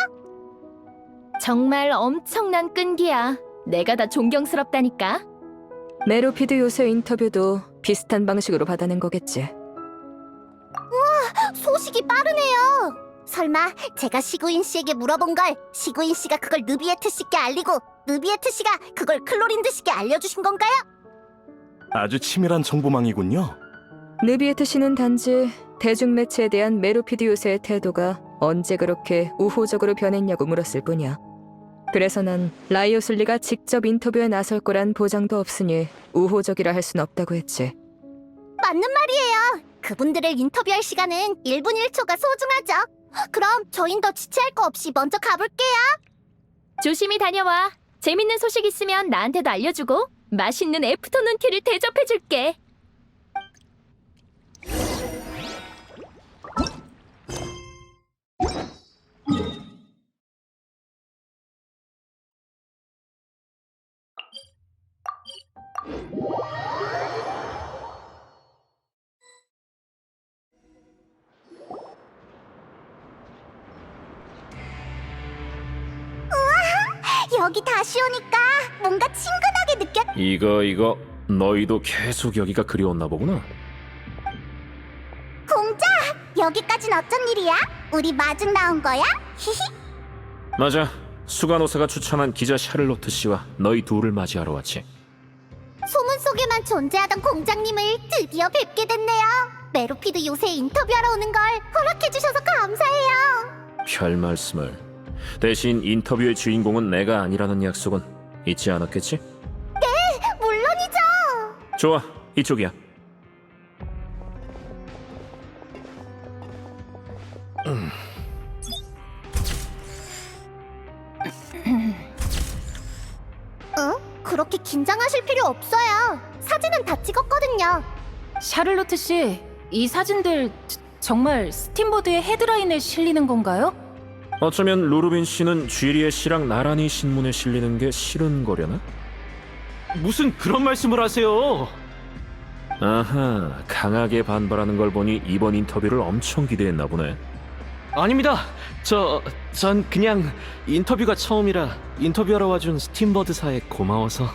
정말 엄청난 끈기야. 내가 다 존경스럽다니까. 메로피드 요새 인터뷰도 비슷한 방식으로 받아낸 거겠지. 소식이 빠르네요. 설마 제가 시구인 씨에게 물어본 걸 시구인 씨가 그걸 느비에트 씨께 알리고 느비에트 씨가 그걸 클로린드 씨께 알려주신 건가요? 아주 치밀한 정보망이군요. 느비에트 씨는 단지 대중매체에 대한 메로피드 요새의 태도가 언제 그렇게 우호적으로 변했냐고 물었을 뿐이야. 그래서 난 라이오슬리가 직접 인터뷰에 나설 거란 보장도 없으니 우호적이라 할 순 없다고 했지. 맞는 말이에요. 그분들을 인터뷰할 시간은 1분 1초가 소중하죠. 그럼 저흰 더 지체할 거 없이 먼저 가볼게요. 조심히 다녀와. 재밌는 소식 있으면 나한테도 알려주고 맛있는 애프터눈 티를 대접해줄게. 여기 다시 오니까 뭔가 친근하게 느껴. 이거 너희도 계속 여기가 그리웠나 보구나. 공작! 여기까진 어쩐 일이야? 우리 마중 나온 거야? 히히. 맞아. 수간호사가 추천한 기자 샤를로트 씨와 너희 둘을 맞이하러 왔지. 소문 속에만 존재하던 공장님을 드디어 뵙게 됐네요. 메로피드 요새 인터뷰하러 오는 걸 허락해주셔서 감사해요. 별 말씀을. 대신 인터뷰의 주인공은 내가 아니라는 약속은 잊지 않았겠지? 물론이죠. 좋아, 이쪽이야. 그렇게 긴장하실 필요 없어요. 사진은 다 찍었거든요. 샤를로트 씨, 이 사진들 정말 스팀보드의 헤드라인에 실리는 건가요? 어쩌면 루르빈 씨는 쥐리의 씨랑 나란히 신문에 실리는 게 싫은 거려나? 무슨 그런 말씀을 하세요? 아하, 강하게 반발하는 걸 보니 이번 인터뷰를 엄청 기대했나 보네. 아닙니다. 전 그냥 인터뷰가 처음이라 인터뷰하러 와준 스팀버드사에 고마워서.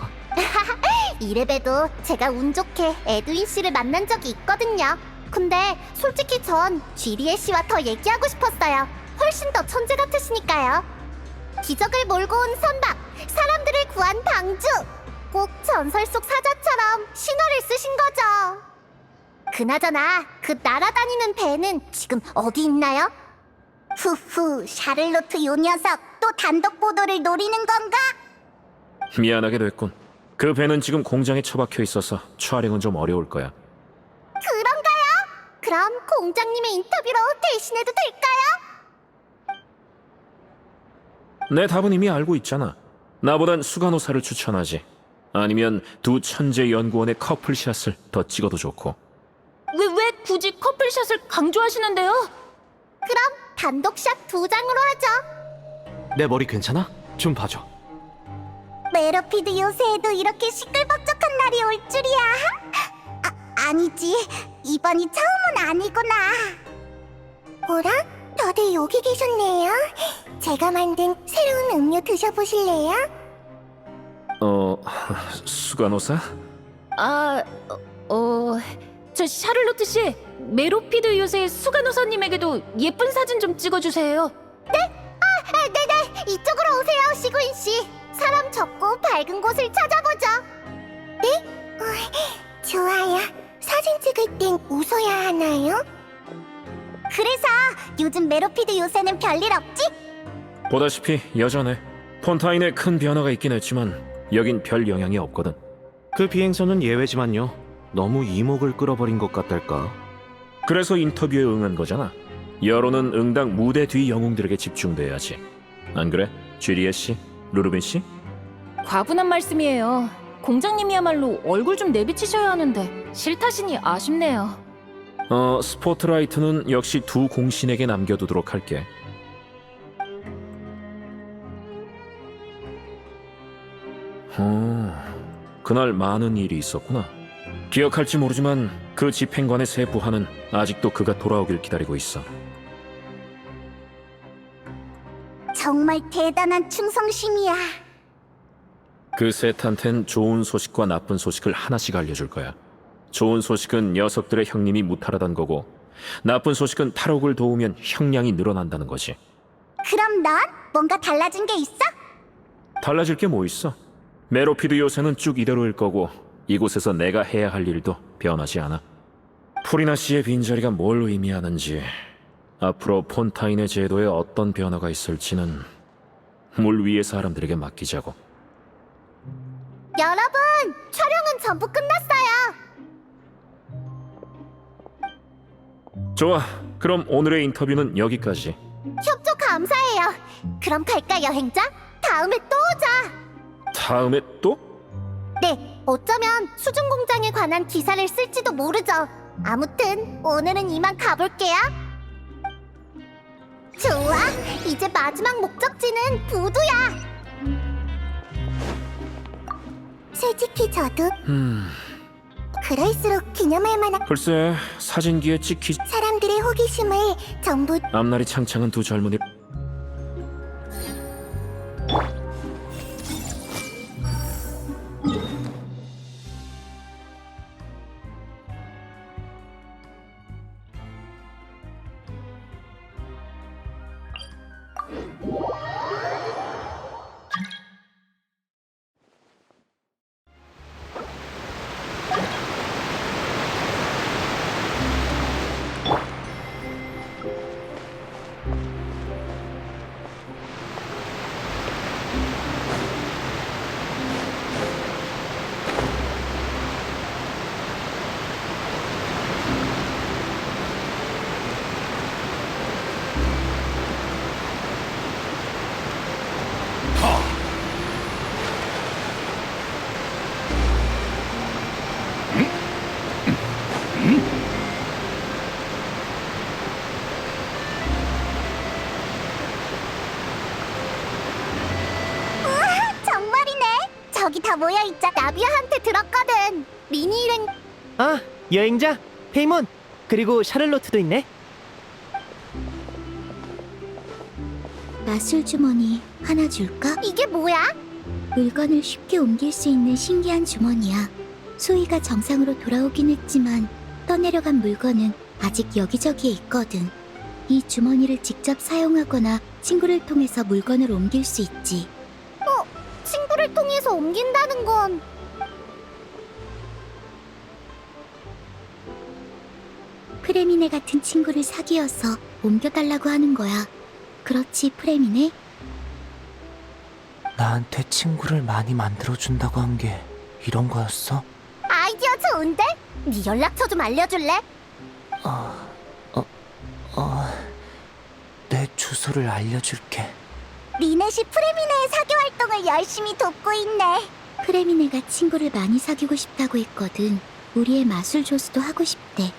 이래봬도 제가 운 좋게 에드윈 씨를 만난 적이 있거든요. 근데 솔직히 전 쥐리에 씨와 더 얘기하고 싶었어요. 훨씬 더 천재 같으시니까요. 기적을 몰고 온 선박, 사람들을 구한 방주. 꼭 전설 속 사자처럼 신화를 쓰신 거죠. 그나저나 그 날아다니는 배는 지금 어디 있나요? 후후, 샤를로트 요 녀석 또 단독 보도를 노리는 건가? 미안하게 됐군. 그 배는 지금 공장에 처박혀 있어서 촬영은 좀 어려울 거야. 그런가요? 그럼 공장님의 인터뷰로 대신해도 될까요? 내 답은 이미 알고 있잖아. 나보단 수간호사를 추천하지. 아니면 두 천재 연구원의 커플샷을 더 찍어도 좋고. 왜 굳이 커플샷을 강조하시는데요? 그럼 단독샷 2장으로 하죠. 내 머리 괜찮아? 좀 봐줘. 메로피드 요새에도 이렇게 시끌벅적한 날이 올 줄이야. 아니지. 이번이 처음은 아니구나. 뭐라? 다들 여기 계셨네요. 제가 만든 새로운 음료 드셔보실래요? 수간호사? 저 샤를로트 씨, 메로피드 요새 수간호사님에게도 예쁜 사진 좀 찍어주세요. 네네. 이쪽으로 오세요, 시구인 씨. 사람 적고 밝은 곳을 찾아보죠. 네? 좋아요. 사진 찍을 땐 웃어야 하나요? 그래서 요즘 메로피드 요새는 별일 없지? 보다시피 여전해. 폰타인에 큰 변화가 있긴 했지만 여긴 별 영향이 없거든. 그 비행선은 예외지만요. 너무 이목을 끌어버린 것 같달까. 그래서 인터뷰에 응한 거잖아. 여론은 응당 무대 뒤 영웅들에게 집중돼야지. 안 그래? 쥐리에 씨? 루르빈 씨? 과분한 말씀이에요. 공장님이야말로 얼굴 좀 내비치셔야 하는데 싫다시니 아쉽네요. 스포트라이트는 역시 두 공신에게 남겨두도록 할게. 그날 많은 일이 있었구나. 기억할지 모르지만 그 집행관의 새 부하는 아직도 그가 돌아오길 기다리고 있어. 정말 대단한 충성심이야. 그 셋한텐 좋은 소식과 나쁜 소식을 하나씩 알려줄 거야. 좋은 소식은 녀석들의 형님이 무탈하단 거고, 나쁜 소식은 탈옥을 도우면 형량이 늘어난다는 거지. 그럼 넌 뭔가 달라진 게 있어? 달라질 게 뭐 있어? 메로피드 요새는 쭉 이대로일 거고 이곳에서 내가 해야 할 일도 변하지 않아. 프리나 씨의 빈자리가 뭘 의미하는지, 앞으로 폰타인의 제도에 어떤 변화가 있을지는 물 위의 사람들에게 맡기자고. 여러분, 촬영은 전부 끝났어요. 좋아, 그럼 오늘의 인터뷰는 여기까지. 협조 감사해요. 그럼 갈까, 여행자? 다음에 또 오자. 다음에 또? 네, 어쩌면 수중 공장에 관한 기사를 쓸지도 모르죠. 아무튼 오늘은 이만 가볼게요. 좋아, 이제 마지막 목적지는 부두야. 솔직히 저도 그럴수록 기념할 만한 글쎄, 사진기에 찍히... 사람들의 호기심을 전부 앞날이 창창한 두 젊은이... 저기 다 모여있자. 나비아한테 들었거든. 미니 일행... 아, 여행자, 페이몬, 그리고 샤를로트도 있네. 마술 주머니 하나 줄까? 이게 뭐야? 물건을 쉽게 옮길 수 있는 신기한 주머니야. 수위가 정상으로 돌아오긴 했지만 떠내려간 물건은 아직 여기저기에 있거든. 이 주머니를 직접 사용하거나 친구를 통해서 물건을 옮길 수 있지. 친구를 통해서 옮긴다는 건... 프레미네 같은 친구를 사귀어서 옮겨달라고 하는 거야. 그렇지, 프레미네? 나한테 친구를 많이 만들어준다고 한 게 이런 거였어? 아이디어 좋은데? 네 연락처 좀 알려줄래? 내 주소를 알려줄게. 리넷이 프레미네의 사교 활동을 열심히 돕고 있네. 프레미네가 친구를 많이 사귀고 싶다고 했거든. 우리의 마술 조수도 하고 싶대.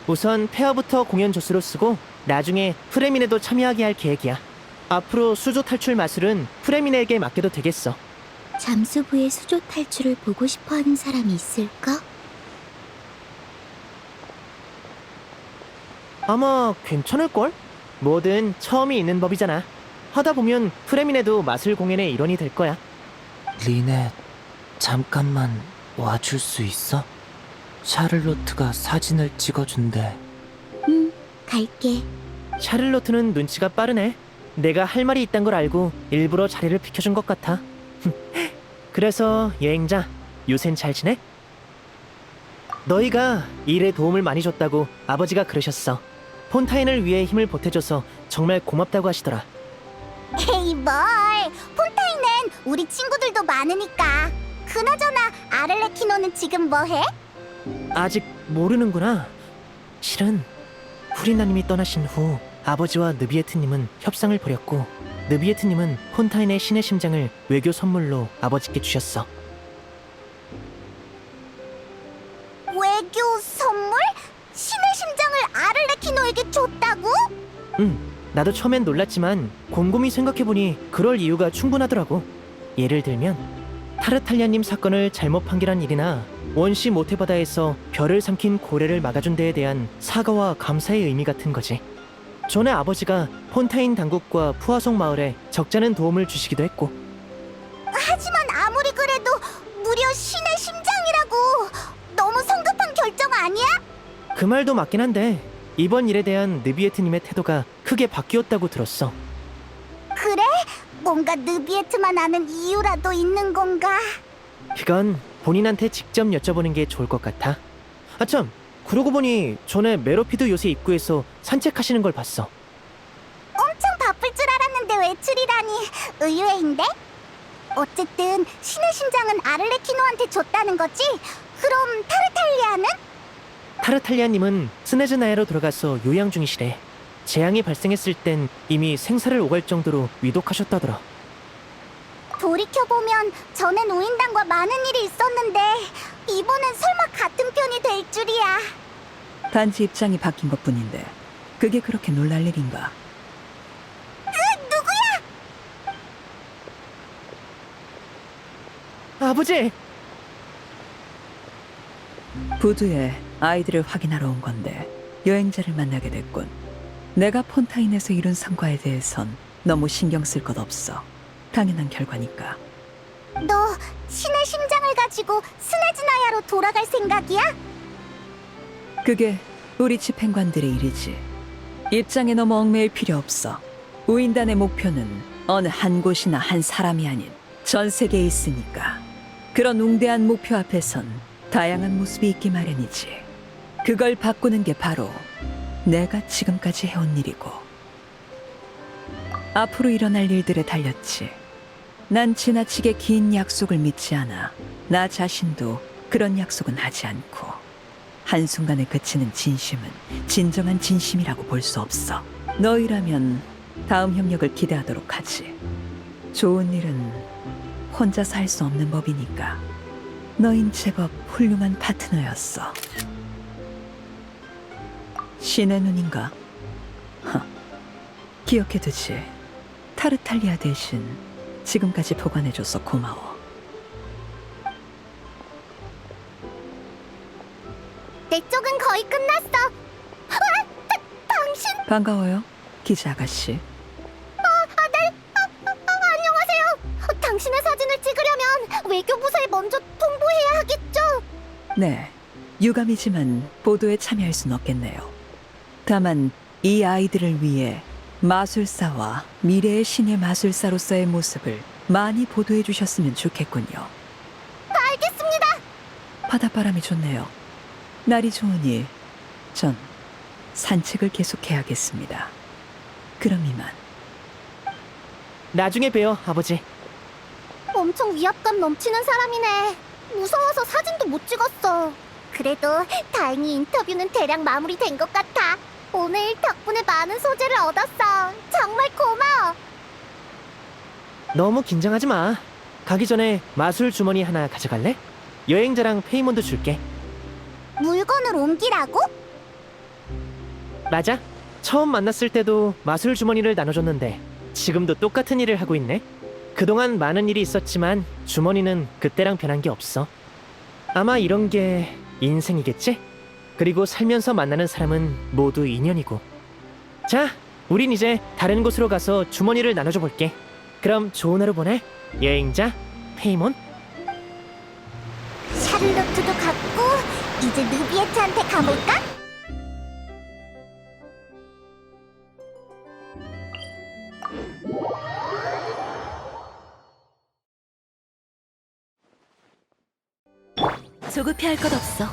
우선 페어부터 공연 조수로 쓰고 나중에 프레미네도 참여하게 할 계획이야. 앞으로 수조 탈출 마술은 프레미네에게 맡겨도 되겠어. 잠수부의 수조 탈출을 보고 싶어 하는 사람이 있을까? 아마 괜찮을걸? 뭐든 처음이 있는 법이잖아. 하다 보면 프레민에도 마술 공연의 일원이 될 거야. 리넷, 잠깐만 와줄 수 있어? 샤를로트가 사진을 찍어준대. 응, 갈게. 샤를로트는 눈치가 빠르네. 내가 할 말이 있단 걸 알고 일부러 자리를 비켜준 것 같아. 그래서 여행자, 요샌 잘 지내? 너희가 일에 도움을 많이 줬다고 아버지가 그러셨어. 폰타인을 위해 힘을 보태줘서 정말 고맙다고 하시더라. 에이 뭘, 폰타인은 우리 친구들도 많으니까. 그나저나 아를레키노는 지금 뭐해? 아직 모르는구나. 실은 프리나님이 떠나신 후 아버지와 느비에트님은 협상을 벌였고, 느비에트님은 폰타인의 신의 심장을 외교 선물로 아버지께 주셨어. 외교 선물? 신의 심장을 아를레키노에게 줬다고? 나도 처음엔 놀랐지만 곰곰이 생각해보니 그럴 이유가 충분하더라고. 예를 들면 타르탈리아님 사건을 잘못 판결한 일이나 원시 모태바다에서 별을 삼킨 고래를 막아준 데에 대한 사과와 감사의 의미 같은 거지. 전에 아버지가 폰타인 당국과 푸아송 마을에 적잖은 도움을 주시기도 했고. 하지만 아무리 그래도 무려 신의 심장이라고. 너무 성급한 결정 아니야? 그 말도 맞긴 한데 이번 일에 대한 느비에트님의 태도가 크게 바뀌었다고 들었어. 그래? 뭔가 느비에트만 아는 이유라도 있는 건가? 그건 본인한테 직접 여쭤보는 게 좋을 것 같아. 아참, 그러고 보니 전에 메로피드 요새 입구에서 산책하시는 걸 봤어. 엄청 바쁠 줄 알았는데 외출이라니 의외인데? 어쨌든 신의 심장은 아를레키노한테 줬다는 거지? 그럼 타르탈리아는? 타르탈리아님은 스네즈나야로 들어가서 요양 중이시래. 재앙이 발생했을 땐 이미 생사를 오갈 정도로 위독하셨다더라. 돌이켜보면 전엔 우인단과 많은 일이 있었는데 이번엔 설마 같은 편이 될 줄이야. 단지 입장이 바뀐 것뿐인데 그게 그렇게 놀랄 일인가? 누구야? 아버지! 부두에 아이들을 확인하러 온 건데 여행자를 만나게 됐군. 내가 폰타인에서 이룬 성과에 대해선 너무 신경 쓸 것 없어. 당연한 결과니까. 너 신의 심장을 가지고 스네즈나야로 돌아갈 생각이야? 그게 우리 집행관들의 일이지. 입장에 너무 얽매일 필요 없어. 우인단의 목표는 어느 한 곳이나 한 사람이 아닌 전 세계에 있으니까. 그런 웅대한 목표 앞에선 다양한 모습이 있기 마련이지. 그걸 바꾸는 게 바로 내가 지금까지 해온 일이고 앞으로 일어날 일들에 달렸지. 난 지나치게 긴 약속을 믿지 않아. 나 자신도 그런 약속은 하지 않고 한순간에 그치는 진심은 진정한 진심이라고 볼 수 없어. 너희라면 다음 협력을 기대하도록 하지. 좋은 일은 혼자서 할 수 없는 법이니까. 너흰 제법 훌륭한 파트너였어. 신의 눈인가? 기억해두지. 타르탈리아 대신 지금까지 보관해줘서 고마워. 내 쪽은 거의 끝났어. 당신? 반가워요, 기자 아가씨. 안녕하세요. 당신의 사진을 찍으려면 외교부서에 먼저 통보해야 하겠죠? 네, 유감이지만 보도에 참여할 순 없겠네요. 다만 이 아이들을 위해 마술사와 미래의 신의 마술사로서의 모습을 많이 보도해 주셨으면 좋겠군요. 알겠습니다. 바닷바람이 좋네요. 날이 좋으니 전 산책을 계속해야겠습니다. 그럼 이만. 나중에 봬요, 아버지. 엄청 위압감 넘치는 사람이네. 무서워서 사진도 못 찍었어. 그래도 다행히 인터뷰는 대략 마무리된 것 같아. 오늘 덕분에 많은 소재를 얻었어. 정말 고마워. 너무 긴장하지 마. 가기 전에 마술 주머니 하나 가져갈래? 여행자랑 페이몬도 줄게. 물건을 옮기라고? 맞아. 처음 만났을 때도 마술 주머니를 나눠줬는데 지금도 똑같은 일을 하고 있네. 그동안 많은 일이 있었지만 주머니는 그때랑 변한 게 없어. 아마 이런 게 인생이겠지? 그리고 살면서 만나는 사람은 모두 인연이고. 자, 우린 이제 다른 곳으로 가서 주머니를 나눠줘 볼게. 그럼 좋은 하루 보내, 여행자 페이몬. 샤를로트도 갔고 이제 느비에트한테 가볼까? 조급해할 것 없어.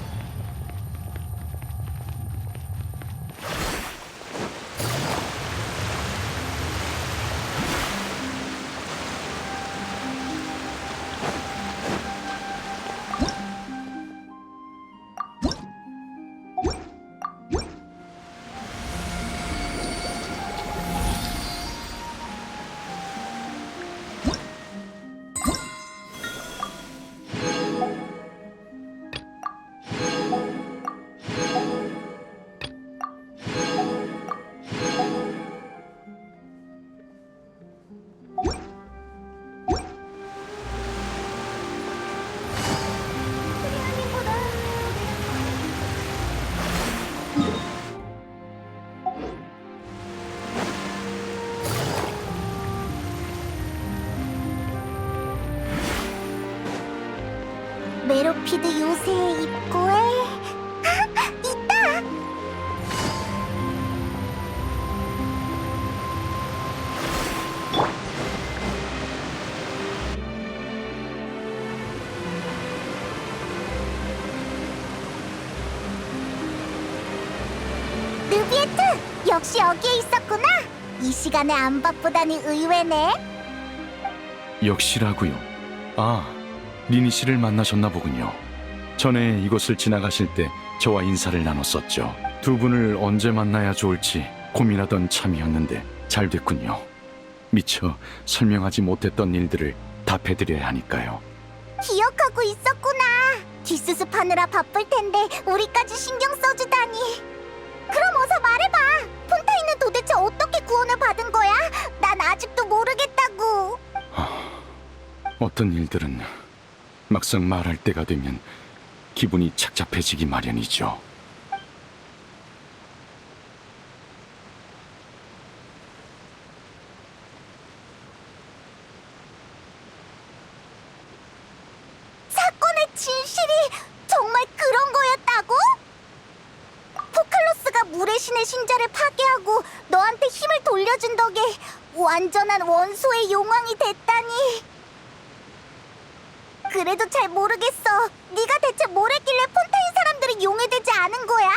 메로피드 요새의 입구에 있다! 느비에트! 역시 여기에 있었구나! 이 시간에 안 바쁘다니 의외네. 역시라고요. 아, 리니 씨를 만나셨나 보군요. 전에 이곳을 지나가실 때 저와 인사를 나눴었죠. 두 분을 언제 만나야 좋을지 고민하던 참이었는데 잘 됐군요. 미처 설명하지 못했던 일들을 답해드려야 하니까요. 기억하고 있었구나. 뒷수습하느라 바쁠 텐데 우리까지 신경 써주다니. 그럼 어서 말해봐. 폰타인은 도대체 어떻게 구원을 받은 거야? 난 아직도 모르겠다고. 어떤 일들은 막상 말할 때가 되면 기분이 착잡해지기 마련이죠. 사건의 진실이 정말 그런 거였다고? 포칼로스가 물의 신의 신자를 파괴하고 너한테 힘을 돌려준 덕에 완전한 원소의 용왕이 됐다니. 그래도 잘 모르겠어. 네가 대체 뭘 했길래 폰타인 사람들이 용해되지 않은 거야?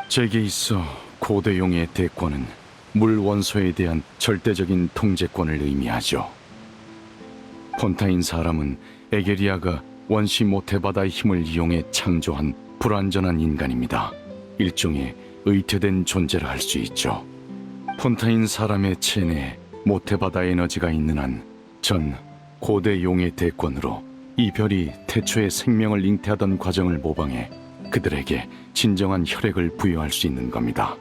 제게 있어 고대 용의 대권은 물 원소에 대한 절대적인 통제권을 의미하죠. 폰타인 사람은 에게리아가 원시 모테바다의 힘을 이용해 창조한 불완전한 인간입니다. 일종의 의퇴된 존재라 할 수 있죠. 폰타인 사람의 체내에 모테바다 에너지가 있는 한 전 고대 용의 대권으로 이 별이 태초에 생명을 잉태하던 과정을 모방해 그들에게 진정한 혈액을 부여할 수 있는 겁니다.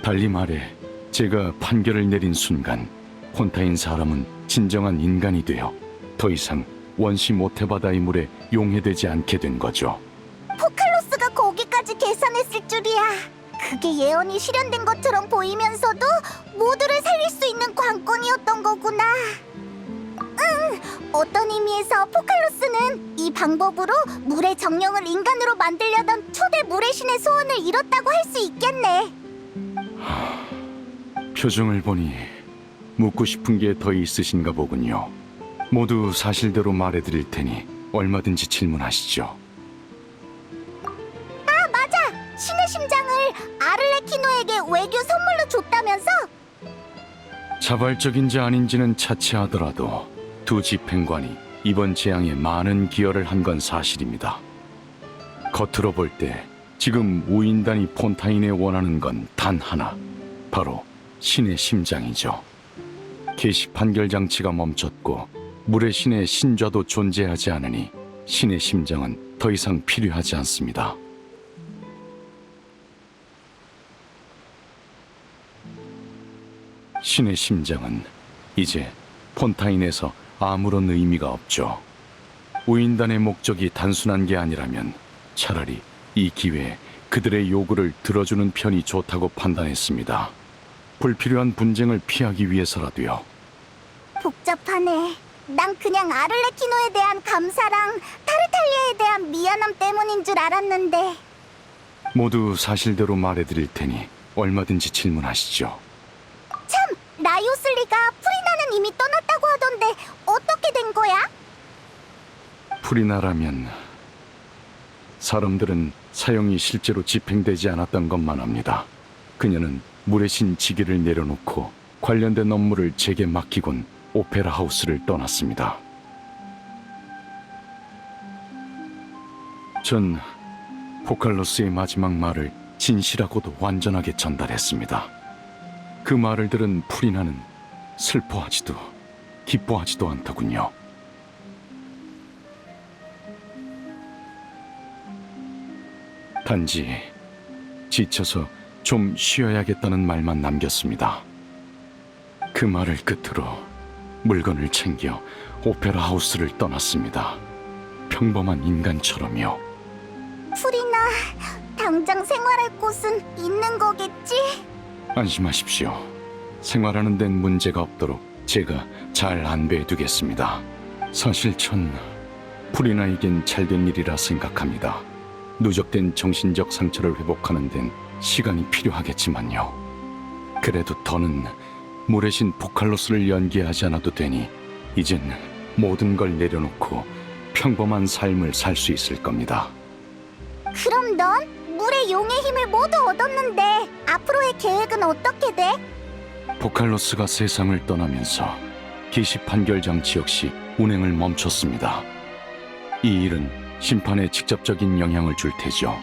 달리 말해 제가 판결을 내린 순간 폰타인 사람은 진정한 인간이 되어 더 이상 원시 모테바다의 물에 용해되지 않게 된 거죠. 포칼로스가 거기까지 계산했을 줄이야. 그게 예언이 실현된 것처럼 보이면서도 모두를 살릴 수 있는 관건이었던 거구나. 응, 어떤 의미에서 포칼로스는 이 방법으로 물의 정령을 인간으로 만들려던 초대 물의 신의 소원을 이뤘다고 할 수 있겠네. 표정을 보니 묻고 싶은 게 더 있으신가 보군요. 모두 사실대로 말해드릴 테니 얼마든지 질문하시죠. 아, 맞아! 신의 심장을 아를레키노에게 외교 선물로 줬다면서? 자발적인지 아닌지는 차치하더라도 두 집행관이 이번 재앙에 많은 기여를 한 건 사실입니다. 겉으로 볼 때 지금 우인단이 폰타인에 원하는 건 단 하나, 바로 신의 심장이죠. 계식 판결 장치가 멈췄고 물의 신의 신좌도 존재하지 않으니 신의 심장은 더 이상 필요하지 않습니다. 신의 심장은 이제 폰타인에서 아무런 의미가 없죠. 우인단의 목적이 단순한 게 아니라면 차라리 이 기회에 그들의 요구를 들어주는 편이 좋다고 판단했습니다. 불필요한 분쟁을 피하기 위해서라도요. 복잡하네. 난 그냥 아를레키노에 대한 감사랑 타르탈리아에 대한 미안함 때문인 줄 알았는데. 모두 사실대로 말해드릴 테니 얼마든지 질문하시죠. 참! 라이오슬리가 프리나는 이미 떠났다고 하던데 어떻게 된 거야? 프리나라면 사람들은 사형이 실제로 집행되지 않았던 것만 압니다. 그녀는 물의 신 지기를 내려놓고 관련된 업무를 제게 맡기곤 오페라 하우스를 떠났습니다. 전 포칼로스의 마지막 말을 진실하고도 완전하게 전달했습니다. 그 말을 들은 프리나는 슬퍼하지도 기뻐하지도 않더군요. 단지 지쳐서 좀 쉬어야겠다는 말만 남겼습니다. 그 말을 끝으로 물건을 챙겨 오페라 하우스를 떠났습니다. 평범한 인간처럼요. 프리나, 당장 생활할 곳은 있는 거겠지? 안심하십시오. 생활하는 데는 문제가 없도록 제가 잘 안배해두겠습니다. 사실 전 프리나에겐 잘된 일이라 생각합니다. 누적된 정신적 상처를 회복하는 데는 시간이 필요하겠지만요. 그래도 더는 물의 신 포칼로스를 연기하지 않아도 되니 이젠 모든 걸 내려놓고 평범한 삶을 살 수 있을 겁니다. 그럼 넌 물의 용의 힘을 모두 얻었는데 앞으로의 계획은 어떻게 돼? 포칼로스가 세상을 떠나면서 기시 판결 장치 역시 운행을 멈췄습니다. 이 일은 심판에 직접적인 영향을 줄 테죠.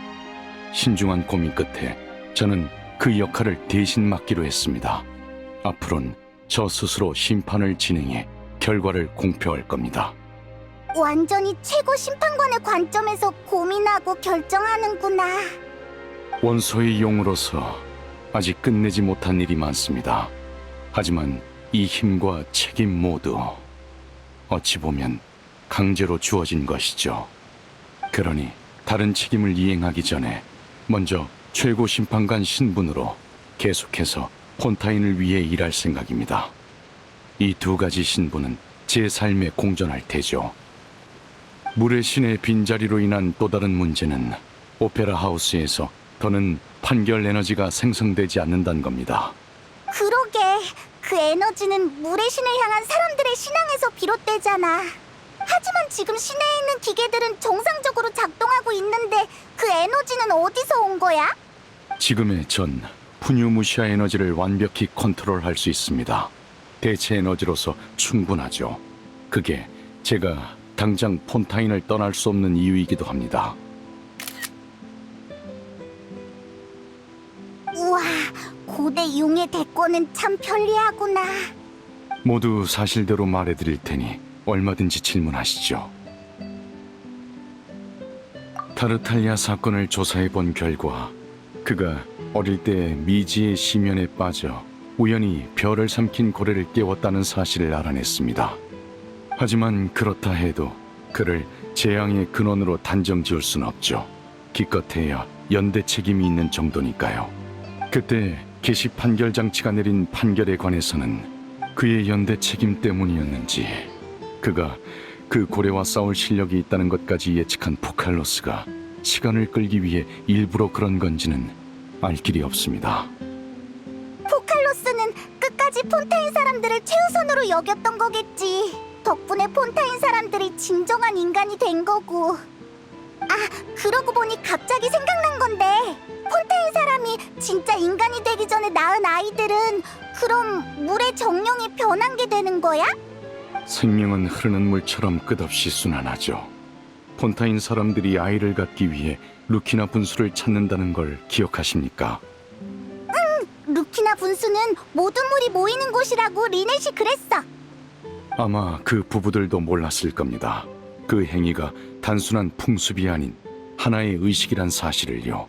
신중한 고민 끝에 저는 그 역할을 대신 맡기로 했습니다. 앞으로는 저 스스로 심판을 진행해 결과를 공표할 겁니다. 완전히 최고 심판관의 관점에서 고민하고 결정하는구나. 원소의 용으로서 아직 끝내지 못한 일이 많습니다. 하지만 이 힘과 책임 모두 어찌 보면 강제로 주어진 것이죠. 그러니 다른 책임을 이행하기 전에 먼저 최고 심판관 신분으로 계속해서 폰타인을 위해 일할 생각입니다. 이 두 가지 신분은 제 삶에 공존할 테죠. 물의 신의 빈자리로 인한 또 다른 문제는 오페라 하우스에서 더는 판결 에너지가 생성되지 않는다는 겁니다. 그러게, 그 에너지는 물의 신을 향한 사람들의 신앙에서 비롯되잖아. 하지만 지금 시내에 있는 기계들은 정상적으로 작동하고 있는데 그 에너지는 어디서 온 거야? 지금의 전 푸뉴무시아 에너지를 완벽히 컨트롤할 수 있습니다. 대체 에너지로서 충분하죠. 그게 제가 당장 폰타인을 떠날 수 없는 이유이기도 합니다. 우와, 고대 용의 대권은 참 편리하구나. 모두 사실대로 말해드릴 테니 얼마든지 질문하시죠. 타르탈리아 사건을 조사해본 결과 그가 어릴 때 미지의 심연에 빠져 우연히 별을 삼킨 고래를 깨웠다는 사실을 알아냈습니다. 하지만 그렇다 해도 그를 재앙의 근원으로 단정 지을 순 없죠. 기껏해야 연대 책임이 있는 정도니까요. 그때 개시 판결 장치가 내린 판결에 관해서는 그의 연대 책임 때문이었는지 그가 그 고래와 싸울 실력이 있다는 것까지 예측한 포칼로스가 시간을 끌기 위해 일부러 그런 건지는 알 길이 없습니다. 포칼로스는 끝까지 폰타인 사람들을 최우선으로 여겼던 거겠지. 덕분에 폰타인 사람들이 진정한 인간이 된 거고. 아, 그러고 보니 갑자기 생각난 건데 폰타인 사람이 진짜 인간이 되기 전에 낳은 아이들은 그럼 물의 정령이 변한 게 되는 거야? 생명은 흐르는 물처럼 끝없이 순환하죠. 폰타인 사람들이 아이를 갖기 위해 루키나 분수를 찾는다는 걸 기억하십니까? 루키나 분수는 모든 물이 모이는 곳이라고 리넷이 그랬어. 아마 그 부부들도 몰랐을 겁니다. 그 행위가 단순한 풍습이 아닌 하나의 의식이란 사실을요.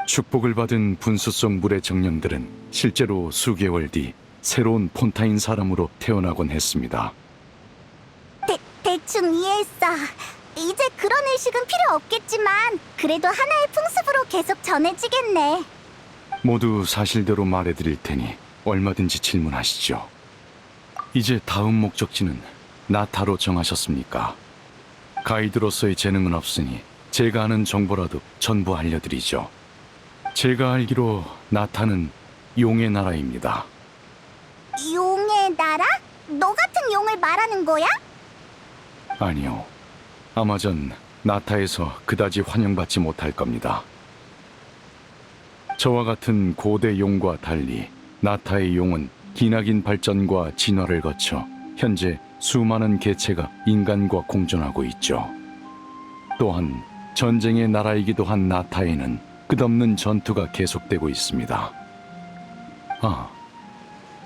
축복을 받은 분수 속 물의 정령들은 실제로 수개월 뒤 새로운 폰타인 사람으로 태어나곤 했습니다. 대충 이해했어. 이제 그런 의식은 필요 없겠지만 그래도 하나의 풍습으로 계속 전해지겠네. 모두 사실대로 말해드릴 테니 얼마든지 질문하시죠. 이제 다음 목적지는 나타로 정하셨습니까? 가이드로서의 재능은 없으니 제가 아는 정보라도 전부 알려드리죠. 제가 알기로 나타는 용의 나라입니다. 용의 나라? 너 같은 용을 말하는 거야? 아니요. 아마 전 나타에서 그다지 환영받지 못할 겁니다. 저와 같은 고대 용과 달리 나타의 용은 기나긴 발전과 진화를 거쳐 현재 수많은 개체가 인간과 공존하고 있죠. 또한 전쟁의 나라이기도 한 나타에는 끝없는 전투가 계속되고 있습니다. 아,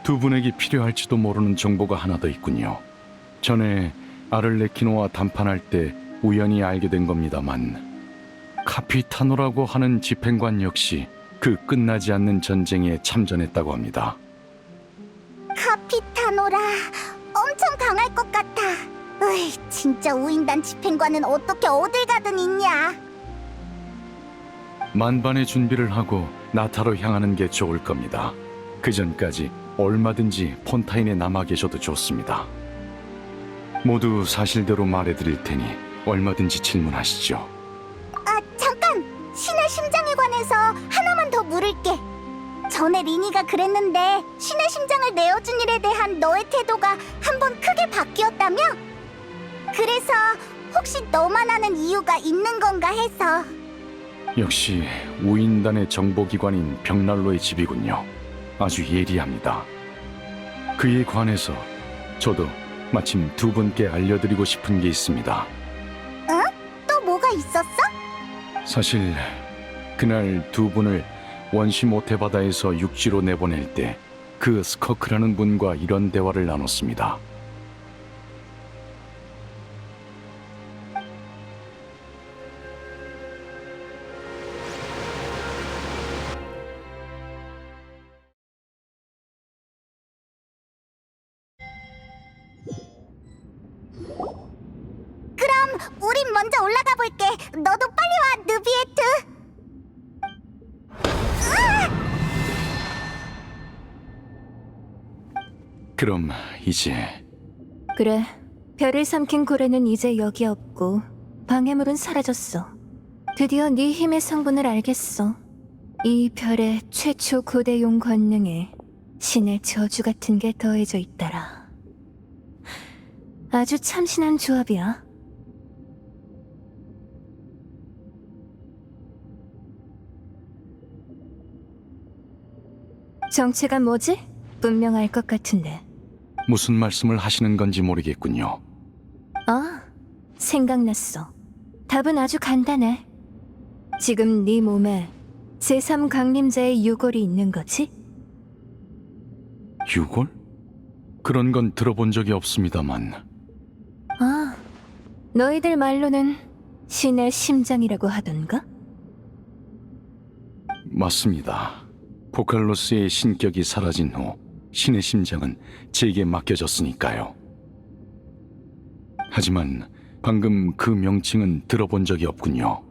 두 분에게 필요할지도 모르는 정보가 하나 더 있군요. 전에 아를레키노와談판할 때 우연히 알게 된 겁니다만 카피타노라고 하는 집행관 역시 그 끝나지 않는 전쟁에 참전했다고 합니다. 카피타노라, 엄청 강할 것 같아. 으이, 진짜 우인단 집행관은 어떻게 어딜 가든 있냐. 만반의 준비를 하고 나타로 향하는 게 좋을 겁니다. 그 전까지 얼마든지 폰타인에 남아 계셔도 좋습니다. 모두 사실대로 말해드릴 테니 얼마든지 질문하시죠. 아, 잠깐! 신의 심장에 관해서 하나만 더 물을게. 전에 리니가 그랬는데 신의 심장을 내어준 일에 대한 너의 태도가 한번 크게 바뀌었다며? 그래서 혹시 너만 아는 이유가 있는 건가 해서. 역시 우인단의 정보기관인 벽난로의 집이군요. 아주 예리합니다. 그에 관해서 저도 마침 두 분께 알려드리고 싶은 게 있습니다. 응? 또 뭐가 있었어? 사실 그날 두 분을 원시 모태바다에서 육지로 내보낼 때 그 스커크라는 분과 이런 대화를 나눴습니다. 그럼 우린 먼저 올라가 볼게. 너도 빨리 와, 느비에트. 그럼 이제 그래, 별을 삼킨 고래는 이제 여기 없고 방해물은 사라졌어. 드디어 네 힘의 성분을 알겠어. 이 별의 최초 고대용 권능에 신의 저주 같은 게 더해져 있더라. 아주 참신한 조합이야. 정체가 뭐지? 분명 알 것 같은데. 무슨 말씀을 하시는 건지 모르겠군요. 아, 생각났어. 답은 아주 간단해. 지금 네 몸에 제3강림자의 유골이 있는 거지? 유골? 그런 건 들어본 적이 없습니다만. 아, 너희들 말로는 신의 심장이라고 하던가? 맞습니다. 포칼로스의 신격이 사라진 후 신의 심장은 제게 맡겨졌으니까요. 하지만 방금 그 명칭은 들어본 적이 없군요.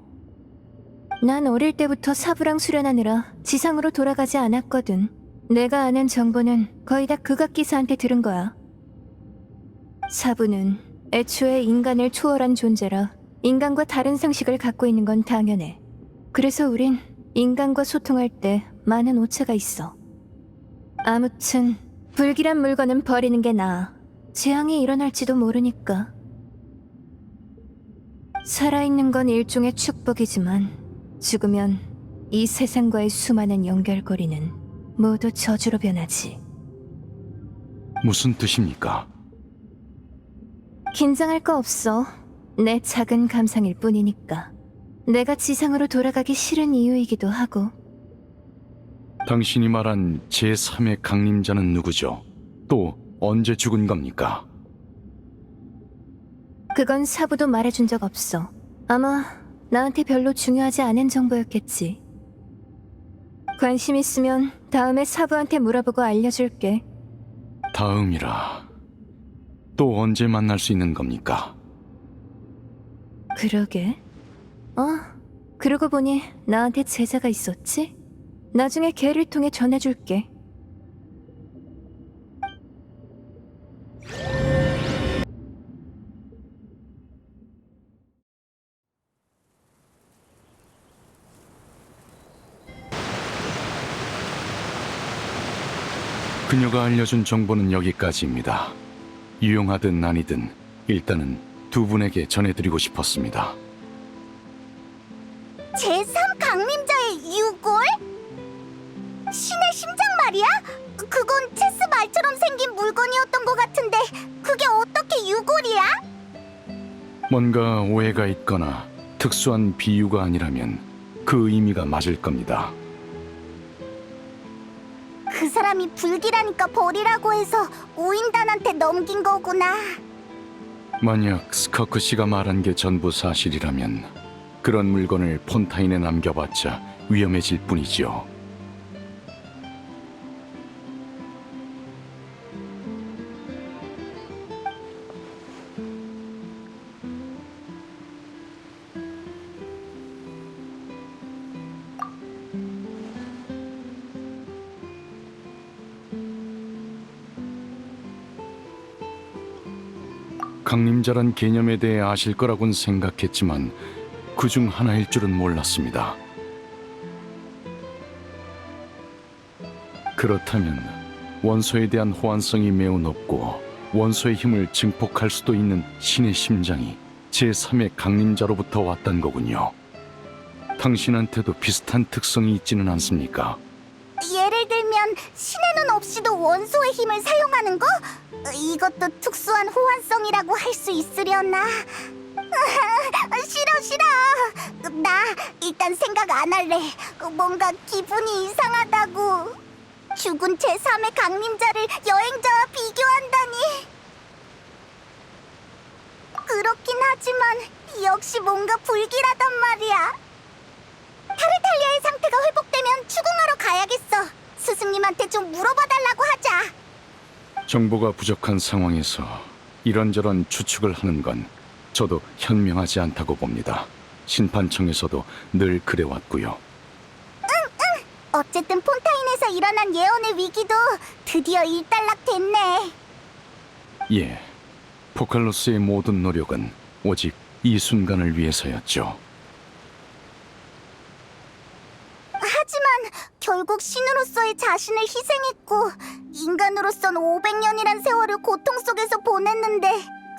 난 어릴 때부터 사부랑 수련하느라 지상으로 돌아가지 않았거든. 내가 아는 정보는 거의 다 극악기사한테 들은 거야. 사부는 애초에 인간을 초월한 존재라 인간과 다른 상식을 갖고 있는 건 당연해. 그래서 우린 인간과 소통할 때 많은 오차가 있어. 아무튼 불길한 물건은 버리는 게 나아. 재앙이 일어날지도 모르니까. 살아있는 건 일종의 축복이지만 죽으면 이 세상과의 수많은 연결고리는 모두 저주로 변하지. 무슨 뜻입니까? 긴장할 거 없어. 내 작은 감상일 뿐이니까. 내가 지상으로 돌아가기 싫은 이유이기도 하고. 당신이 말한 제3의 강림자는 누구죠? 또 언제 죽은 겁니까? 그건 사부도 말해준 적 없어. 아마 나한테 별로 중요하지 않은 정보였겠지. 관심 있으면 다음에 사부한테 물어보고 알려줄게. 다음이라. 또 언제 만날 수 있는 겁니까? 그러게. 그러고 보니 나한테 제자가 있었지? 나중에 걔를 통해 전해줄게. 그녀가 알려준 정보는 여기까지입니다. 유용하든 아니든 일단은 두 분에게 전해드리고 싶었습니다. 제3 강림자의 유골? 신의 심장 말이야? 그건 체스 말처럼 생긴 물건이었던 것 같은데 그게 어떻게 유골이야? 뭔가 오해가 있거나 특수한 비유가 아니라면 그 의미가 맞을 겁니다. 그 사람이 불길하니까 버리라고 해서 오인단한테 넘긴 거구나. 만약 스커크 씨가 말한 게 전부 사실이라면 그런 물건을 폰타인에 남겨봤자 위험해질 뿐이죠. 강림자란 개념에 대해 아실 거라곤 생각했지만 그중 하나일 줄은 몰랐습니다. 그렇다면 원소에 대한 호환성이 매우 높고 원소의 힘을 증폭할 수도 있는 신의 심장이 제3의 강림자로부터 왔단 거군요. 당신한테도 비슷한 특성이 있지는 않습니까? 예를 들면 신의 눈 없이도 원소의 힘을 사용하는 거? 이것도 특수한 호환성이라고 할 수 있으려나? 싫어. 나 일단 생각 안 할래. 뭔가 기분이 이상하다고. 죽은 제3의 강림자를 여행자와 비교한다니. 그렇긴 하지만 역시 뭔가 불길하단 말이야. 타르탈리아의 상태가 회복되면 추궁하러 가야겠어. 스승님한테 좀 물어봐달라고 하자. 정보가 부족한 상황에서 이런저런 추측을 하는 건 저도 현명하지 않다고 봅니다. 심판청에서도 늘 그래왔고요. 어쨌든 폰타인에서 일어난 예언의 위기도 드디어 일단락됐네. 예, 포칼로스의 모든 노력은 오직 이 순간을 위해서였죠. 하지만 결국 신으로서의 자신을 희생했고 인간으로선 500년이란 세월을 고통 속에서 보냈는데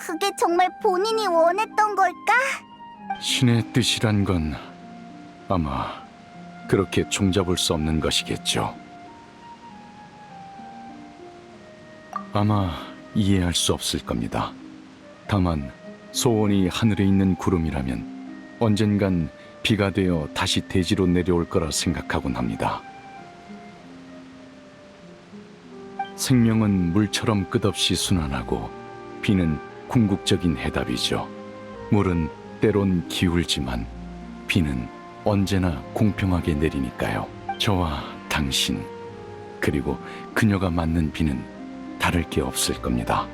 그게 정말 본인이 원했던 걸까? 신의 뜻이란 건 아마 그렇게 종잡을 수 없는 것이겠죠. 아마 이해할 수 없을 겁니다. 다만 소원이 하늘에 있는 구름이라면 언젠간 비가 되어 다시 대지로 내려올 거라 생각하곤 합니다. 생명은 물처럼 끝없이 순환하고 비는 궁극적인 해답이죠. 물은 때론 기울지만 비는 언제나 공평하게 내리니까요. 저와 당신 그리고 그녀가 맞는 비는 다를 게 없을 겁니다.